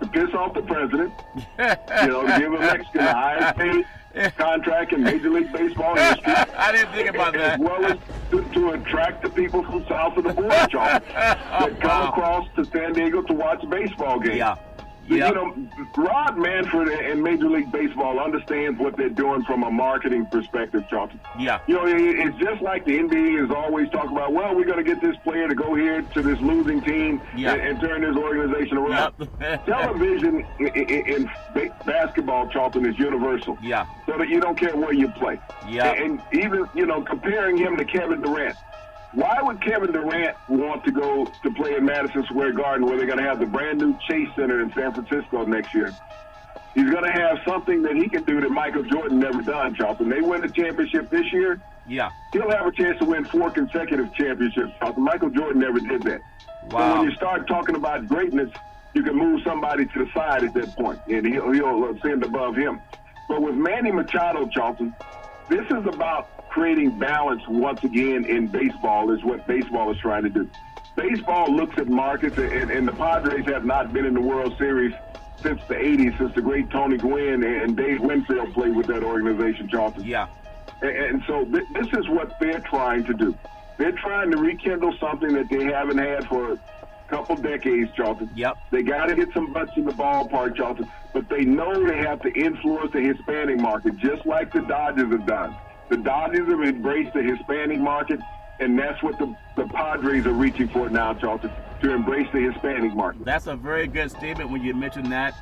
To piss off the president, to give a Mexican the highest paid contract in Major League Baseball history. I didn't think about that. As well as to attract the people from south of the border, Charlton, that come across to San Diego to watch baseball games. Yeah. Yep. Rod Manfred and Major League Baseball understands what they're doing from a marketing perspective, Charlton. Yeah. It's just like the NBA is always talking about, well, we're going to get this player to go here to this losing team and turn this organization around. Yep. Television in basketball, Charlton, is universal. Yeah. So that you don't care where you play. Yeah. And even, comparing him to Kevin Durant. Why would Kevin Durant want to go to play in Madison Square Garden where they're going to have the brand new Chase Center in San Francisco next year? He's going to have something that he can do that Michael Jordan never done, Charlton. They win the championship this year. Yeah. He'll have a chance to win 4 consecutive championships, Charlton. Michael Jordan never did that. Wow. So when you start talking about greatness, you can move somebody to the side at that point, and he'll ascend above him. But with Manny Machado, Charlton, this is about creating balance once again in baseball is what baseball is trying to do. Baseball looks at markets, and the Padres have not been in the World Series since the 80s, since the great Tony Gwynn and Dave Winfield played with that organization, Charlton. Yeah. And so this is what they're trying to do. They're trying to rekindle something that they haven't had for a couple decades, Charlton. Yep. They got to get some butts in the ballpark, Charlton, but they know they have to influence the Hispanic market, just like the Dodgers have done. The Dodgers have embraced the Hispanic market, and that's what the Padres are reaching for now, Charlton, to embrace the Hispanic market. That's a very good statement when you mention that,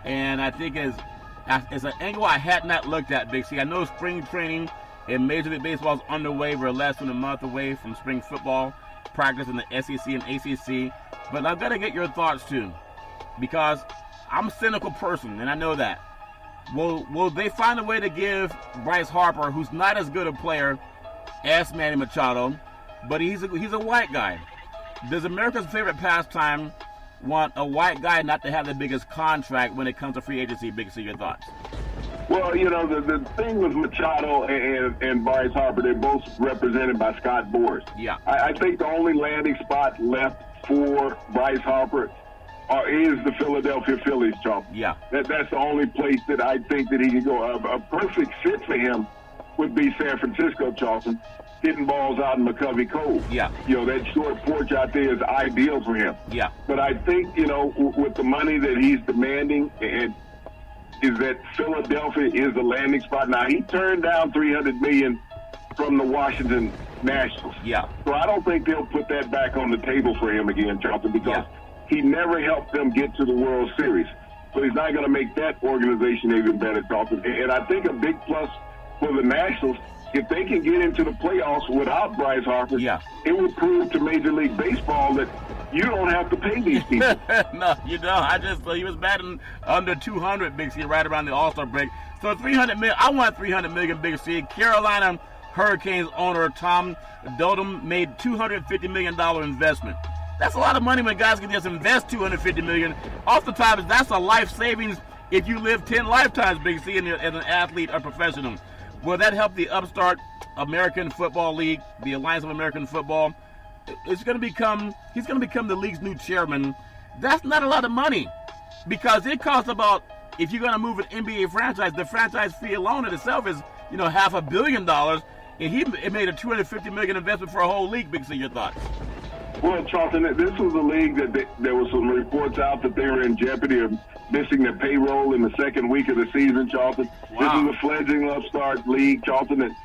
and I think as an angle I had not looked at, Big C. I know spring training in Major League Baseball is underway. We're less than a month away from spring football practice in the SEC and ACC, but I've got to get your thoughts too, because I'm a cynical person, and I know that. Will they find a way to give Bryce Harper, who's not as good a player as Manny Machado, but he's a white guy? Does America's favorite pastime want a white guy not to have the biggest contract when it comes to free agency? Big C, your thoughts? Well, the thing with Machado and Bryce Harper, they're both represented by Scott Boras. Yeah. I think the only landing spot left for Bryce Harper is the Philadelphia Phillies, Charlton. Yeah. That's the only place that I think that he can go. A perfect fit for him would be San Francisco, Charlton, hitting balls out in McCovey Cove. Yeah. That short porch out there is ideal for him. Yeah. But I think, with the money that he's demanding, and is that Philadelphia is the landing spot. Now, he turned down $300 million from the Washington Nationals. Yeah. So I don't think they'll put that back on the table for him again, Charlton, because he never helped them get to the World Series. So he's not going to make that organization even better, Charlton. And I think a big plus for the Nationals, if they can get into the playoffs without Bryce Harper, it would prove to Major League Baseball that you don't have to pay these people. No, you don't. He was batting under 200, Big C, right around the All-Star break. So $300 million. I want $300 million, Big C. Carolina Hurricanes owner Tom Dotem made $250 million investment. That's a lot of money when guys can just invest $250 million. Oftentimes, that's a life savings if you live 10 lifetimes, Big C, as an athlete or professional. Will that help the upstart American Football League, the Alliance of American Football? He's going to become the league's new chairman. That's not a lot of money, because it costs about if you're going to move an NBA franchise, the franchise fee alone in itself is, $500 million. And it made a $250 million investment for a whole league. Big, so your thoughts? Well, Charlton, this was a league that there was some reports out that they were in jeopardy of missing their payroll in the second week of the season, Charlton. Wow. This is a fledgling upstart league, Charlton, and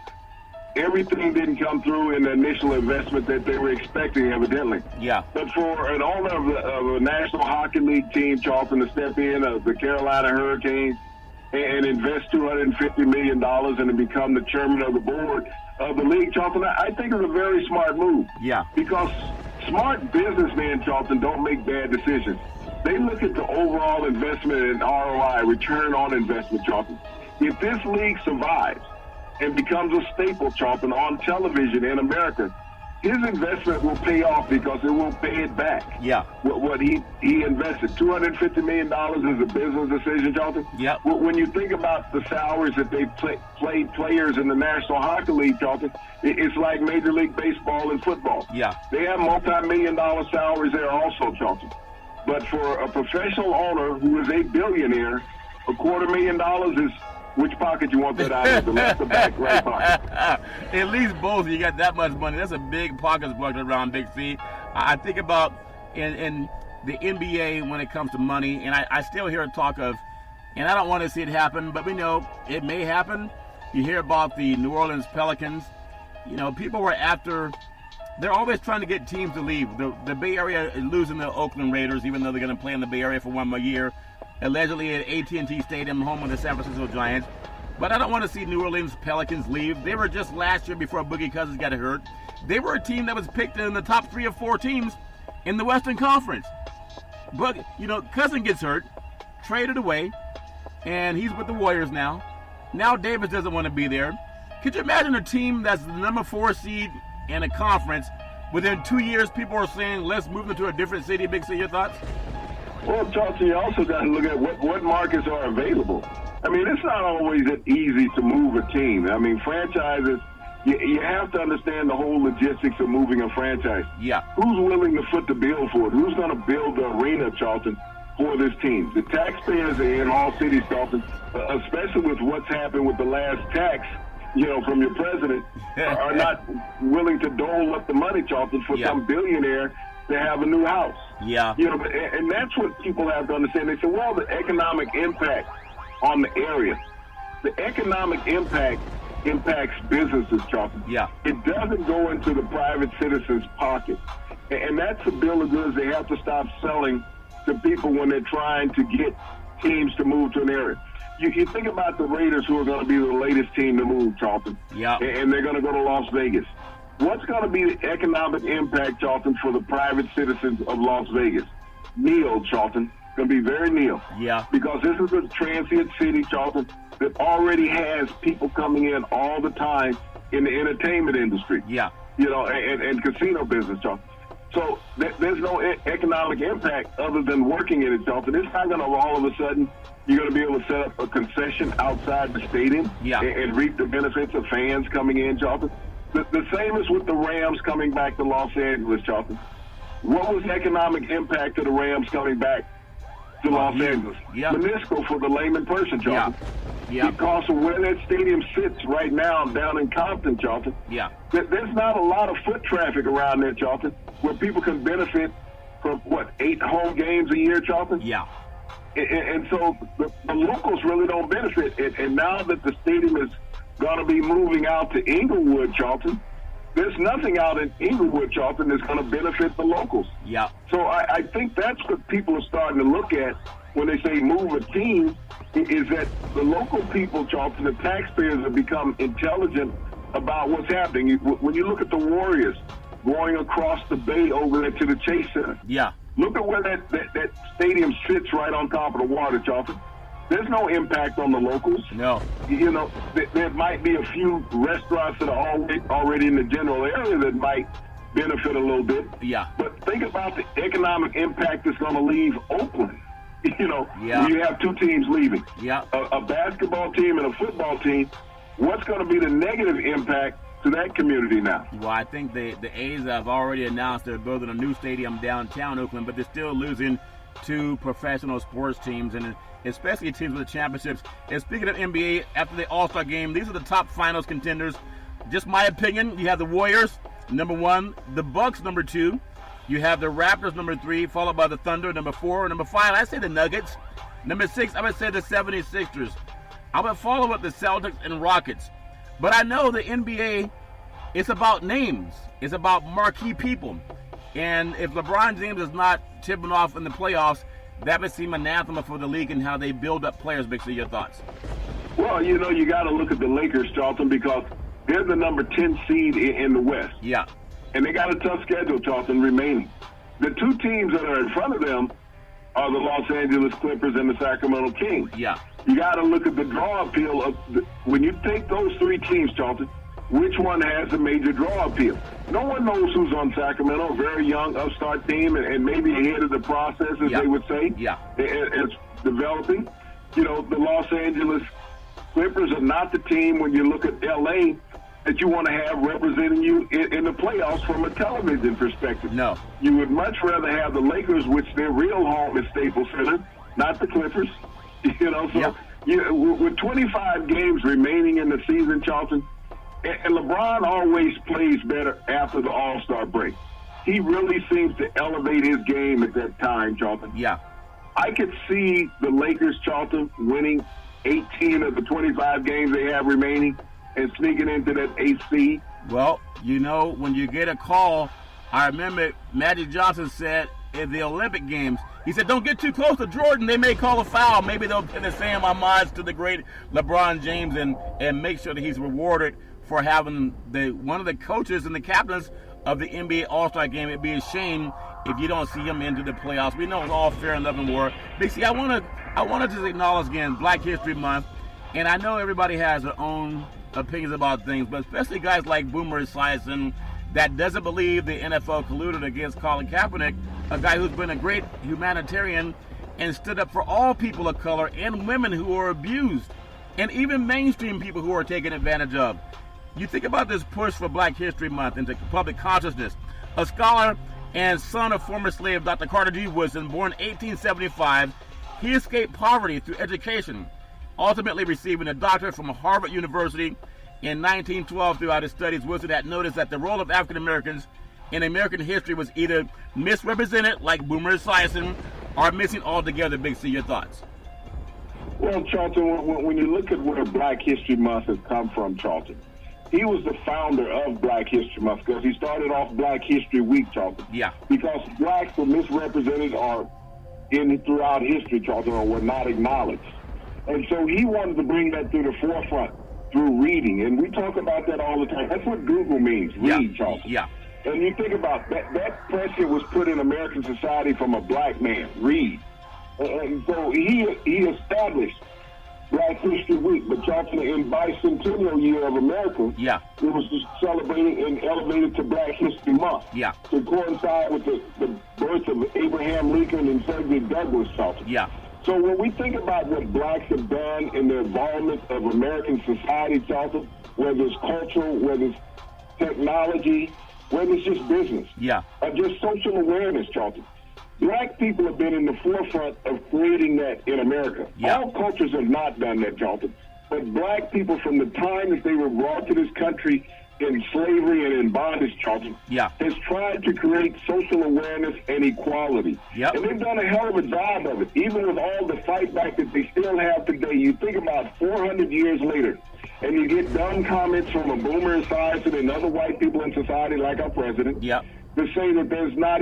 everything didn't come through in the initial investment that they were expecting, evidently. Yeah. But for an owner of a National Hockey League team, Charlton, to step in, the Carolina Hurricanes, and invest $250 million and to become the chairman of the board of the league, Charlton, I think is a very smart move. Yeah. Because smart businessmen, Charlton, don't make bad decisions. They look at the overall investment and ROI, return on investment, Charlton. If this league survives and becomes a staple, Charlton, on television in America, his investment will pay off because it will pay it back. Yeah. What he invested, $250 million is a business decision, Charlton. Yeah. When you think about the salaries that they played players in the National Hockey League, Charlton, it's like Major League Baseball and football. Yeah. They have multi-million-dollar salaries there also, Charlton. But for a professional owner who is a billionaire, $250,000 is which pocket you want that out of, the left or back, right pocket? At least both. You got that much money. That's a big pocket bucket around Big C. I think about in the NBA when it comes to money, and I still hear talk of, and I don't want to see it happen, but we know it may happen. You hear about the New Orleans Pelicans. People were after. They're always trying to get teams to leave. The Bay Area is losing the Oakland Raiders, even though they're going to play in the Bay Area for one more year, allegedly at AT&T Stadium, home of the San Francisco Giants. But I don't want to see New Orleans Pelicans leave. They were just last year before Boogie Cousins got hurt. They were a team that was picked in the top 3 or 4 teams in the Western Conference. But, Cousins gets hurt, traded away, and he's with the Warriors now. Now Davis doesn't want to be there. Could you imagine a team that's the number 4 seed in a conference, within 2 years people are saying, let's move them to a different city? Big C, your thoughts? Well, Charlton, you also got to look at what markets are available. I mean, it's not always that easy to move a team. I mean, franchises, you have to understand the whole logistics of moving a franchise. Yeah. Who's willing to foot the bill for it? Who's going to build the arena, Charlton, for this team? The taxpayers in all cities, Charlton, especially with what's happened with the last tax, from your president, are not willing to dole up the money, Charlton, for some billionaire to have a new house. Yeah. And that's what people have to understand. They say, well, the economic impact on the area. The economic impact impacts businesses, Charlton. Yeah. It doesn't go into the private citizen's pocket. And that's the bill of goods they have to stop selling to people when they're trying to get teams to move to an area. You think about the Raiders, who are going to be the latest team to move, Charlton. Yeah. And they're going to go to Las Vegas. What's going to be the economic impact, Charlton, for the private citizens of Las Vegas? Nil, Charlton. Going to be very nil. Yeah. Because this is a transient city, Charlton, that already has people coming in all the time in the entertainment industry. Yeah. And casino business, Charlton. So there's no economic impact other than working in it, Charlton. It's not going to all of a sudden you're going to be able to set up a concession outside the stadium and reap the benefits of fans coming in, Charlton. The same as with the Rams coming back to Los Angeles, Charlton. What was the economic impact of the Rams coming back to Los Angeles? Yeah. Minuscule for the layman person, Charlton. Yeah. Because of where that stadium sits right now down in Compton, Charlton. Yeah. There's not a lot of foot traffic around there, Charlton, where people can benefit from, 8 home games a year, Charlton? Yeah. And so the locals really don't benefit. And now that the stadium is going to be moving out to Inglewood, Charlton, there's nothing out in Inglewood, Charlton, that's going to benefit the locals. Yeah. So I think that's what people are starting to look at when they say move a team, is that the local people, Charlton, the taxpayers, have become intelligent about what's happening. When you look at the Warriors going across the bay over there to the Chase Center. Yeah. Look at where that stadium sits right on top of the water, Charlton. There's no impact on the locals. No. There might be a few restaurants that are already in the general area that might benefit a little bit. Yeah. But think about the economic impact that's going to leave Oakland. Yeah. You have 2 teams leaving. Yeah. A basketball team and a football team. What's going to be the negative impact to that community now? Well, I think the A's have already announced they're building a new stadium downtown Oakland, but they're still losing to professional sports teams, and especially teams with the championships. And speaking of NBA, after the All-Star game, these are the top finals contenders. Just my opinion, you have the Warriors, number 1, the Bucks, number 2. You have the Raptors, number 3, followed by the Thunder, number 4. Number 5, I say the Nuggets. Number 6, I would say the 76ers. I would follow up the Celtics and Rockets. But I know the NBA, it's about names. It's about marquee people. And if LeBron James is not tipping off in the playoffs, that would seem anathema for the league and how they build up players. Bixby, your thoughts? Well, you got to look at the Lakers, Charlton, because they're the number 10 seed in the West. Yeah. And they got a tough schedule, Charlton, remaining. The 2 teams that are in front of them are the Los Angeles Clippers and the Sacramento Kings. Yeah. You got to look at the draw appeal of when you take those 3 teams, Charlton, which one has a major draw appeal? No one knows who's on Sacramento, a very young upstart team, and maybe ahead of the process, as they would say. Yeah. It's developing. The Los Angeles Clippers are not the team when you look at L.A. that you want to have representing you in the playoffs from a television perspective. No. You would much rather have the Lakers, which their real home is Staples Center, not the Clippers. With 25 games remaining in the season, Charlton, and LeBron always plays better after the All-Star break. He really seems to elevate his game at that time, Charlton. Yeah. I could see the Lakers, Charlton, winning 18 of the 25 games they have remaining and sneaking into that 8th seed. Well, when you get a call, I remember Magic Johnson said in the Olympic Games, he said, don't get too close to Jordan. They may call a foul. Maybe they'll pay the same homage to the great LeBron James and make sure that he's rewarded for having one of the coaches and the captains of the NBA All-Star Game. It'd be a shame if you don't see him into the playoffs. We know it's all fair and love and war. Big C, I want to just acknowledge again Black History Month, and I know everybody has their own opinions about things, but especially guys like Boomer Esiason that doesn't believe the NFL colluded against Colin Kaepernick, a guy who's been a great humanitarian and stood up for all people of color and women who are abused, and even mainstream people who are taken advantage of. You think about this push for Black History Month into public consciousness. A scholar and son of former slave Dr. Carter G. Woodson, born in 1875, he escaped poverty through education, ultimately receiving a doctorate from Harvard University in 1912. Throughout his studies, Woodson had noticed that the role of African Americans in American history was either misrepresented, like Boomer Esiason, or missing altogether. Big C, your thoughts? Well, Charlton, when you look at where Black History Month has come from, Charlton, he was the founder of Black History Month because he started off Black History Week, Charlton. Yeah. Because blacks were misrepresented throughout history, Charlton, or were not acknowledged. And so he wanted to bring that to the forefront through reading. And we talk about that all the time. That's what Google means, read, Charlton. Yeah. And you think about that pressure was put in American society from a black man, read. And so he established Black History Week, but Charlton, in bicentennial year of America, it was just celebrated and elevated to Black History Month to coincide with the birth of Abraham Lincoln and Frederick Douglass, Charlton. So when we think about what blacks have done in the involvement of American society, Charlton, whether it's cultural, whether it's technology, whether it's just business, or just social awareness, Charlton, black people have been in the forefront of creating that in America. All cultures have not done that, Charlton. But black people, from the time that they were brought to this country in slavery and in bondage, Charlton, has tried to create social awareness and equality. And they've done a hell of a job of it, even with all the fight back that they still have today. You think about 400 years later, and you get dumb comments from a Boomer Esiason and other white people in society, like our president, to say that there's not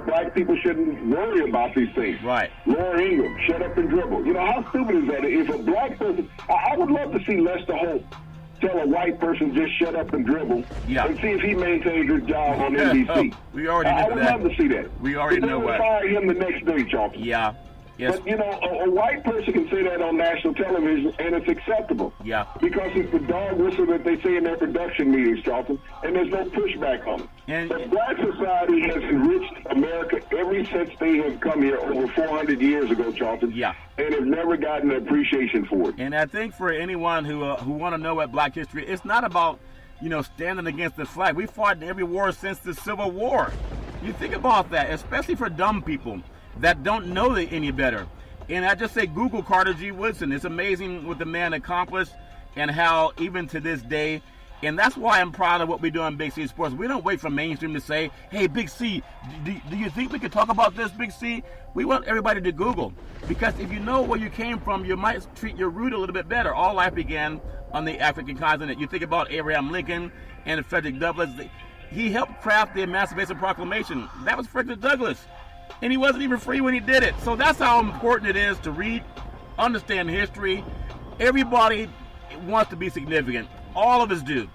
black people shouldn't worry about these things. Right. Laura Ingraham, shut up and dribble. How stupid is that? If a black person, I would love to see Lester Holt tell a white person just shut up and dribble and see if he maintains his job on NBC. We already know I would love to see that. We already know what. Fire him the next day, Charlton. Yes. But, a white person can say that on national television, and it's acceptable. Because it's the dog whistle that they say in their production meetings, Charlton, and there's no pushback on it. But black society has enriched America ever since they have come here over 400 years ago, Charlton, and have never gotten an appreciation for it. And I think for anyone who want to know what black history, it's not about, standing against the flag. We fought in every war since the Civil War. You think about that, especially for dumb people. that don't know any better. And I just say Google Carter G. Woodson. It's amazing what the man accomplished and how even to this day. And that's why I'm proud of what we do on Big C Sports. We don't wait for mainstream to say, hey, Big C, do you think we could talk about this, Big C? We want everybody to Google. Because if you know where you came from, you might treat your root a little bit better. All life began on the African continent. You think about Abraham Lincoln and Frederick Douglass. He helped craft the Emancipation Proclamation. That was Frederick Douglass. And he wasn't even free when he did it. So that's how important it is to read, understand history. Everybody wants to be significant. All of us do.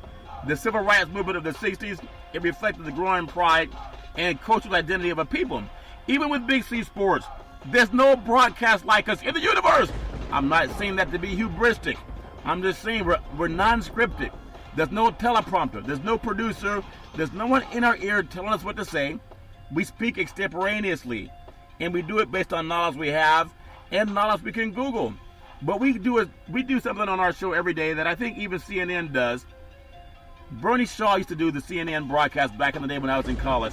The civil rights movement of the 60s, it reflected the growing pride and cultural identity of a people. Even with Big C Sports, there's no broadcast like us in the universe. I'm not saying that to be hubristic. I'm just saying we're non-scripted. There's no teleprompter. There's no producer. There's no one in our ear telling us what to say. We speak extemporaneously, and we do it based on knowledge we have and knowledge we can Google. But we do something on our show every day that I think even CNN does. Bernie Shaw used to do the CNN broadcast back in the day when I was in college.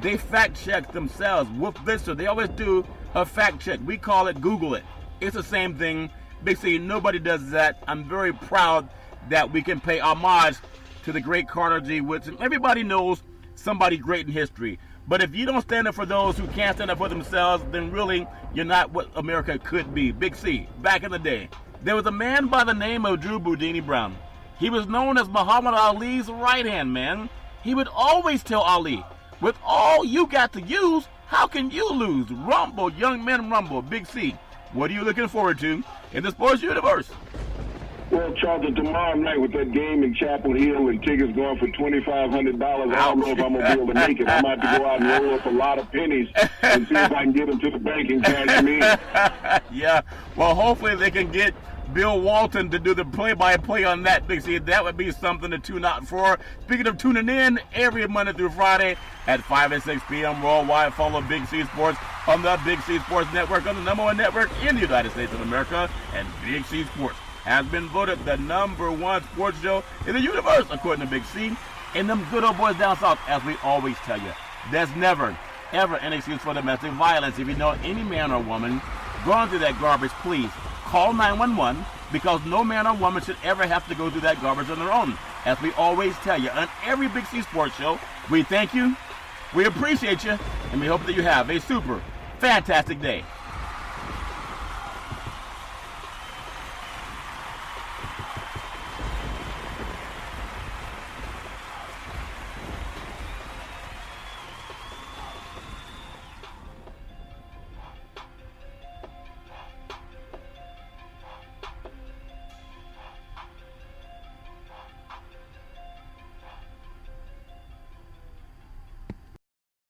They fact check themselves. Wolf Blitzer, they always do a fact check. We call it Google it. It's the same thing. Big C, nobody does that. I'm very proud that we can pay homage to the great Carter G. Woodson. Everybody knows somebody great in history. But if you don't stand up for those who can't stand up for themselves, then really you're not what America could be. Big C, back in the day, there was a man by the name of Drew Boudini Brown. He was known as Muhammad Ali's right-hand man. He would always tell Ali, with all you got to use, how can you lose? Rumble, young men rumble. Big C, what are you looking forward to in the sports universe? Well, Charles, tomorrow night with that game in Chapel Hill and tickets going for $2,500, I don't know if I'm going to be able to make it. I might have to go out and roll up a lot of pennies and see if I can get them to the bank and cash them in. Yeah, well, hopefully they can get Bill Walton to do the play-by-play on that, Big C. That would be something to tune out for. Speaking of tuning in, every Monday through Friday at 5 and 6 p.m. worldwide, follow Big C Sports on the Big C Sports Network, on the #1 network in the United States of America, and Big C Sports has been voted the #1 sports show in the universe, according to Big C. And them good old boys down south, as we always tell you, there's never, ever an excuse for domestic violence. If you know any man or woman going through that garbage, please call 911, because no man or woman should ever have to go through that garbage on their own. As we always tell you on every Big C Sports show, we thank you, we appreciate you, and we hope that you have a super fantastic day.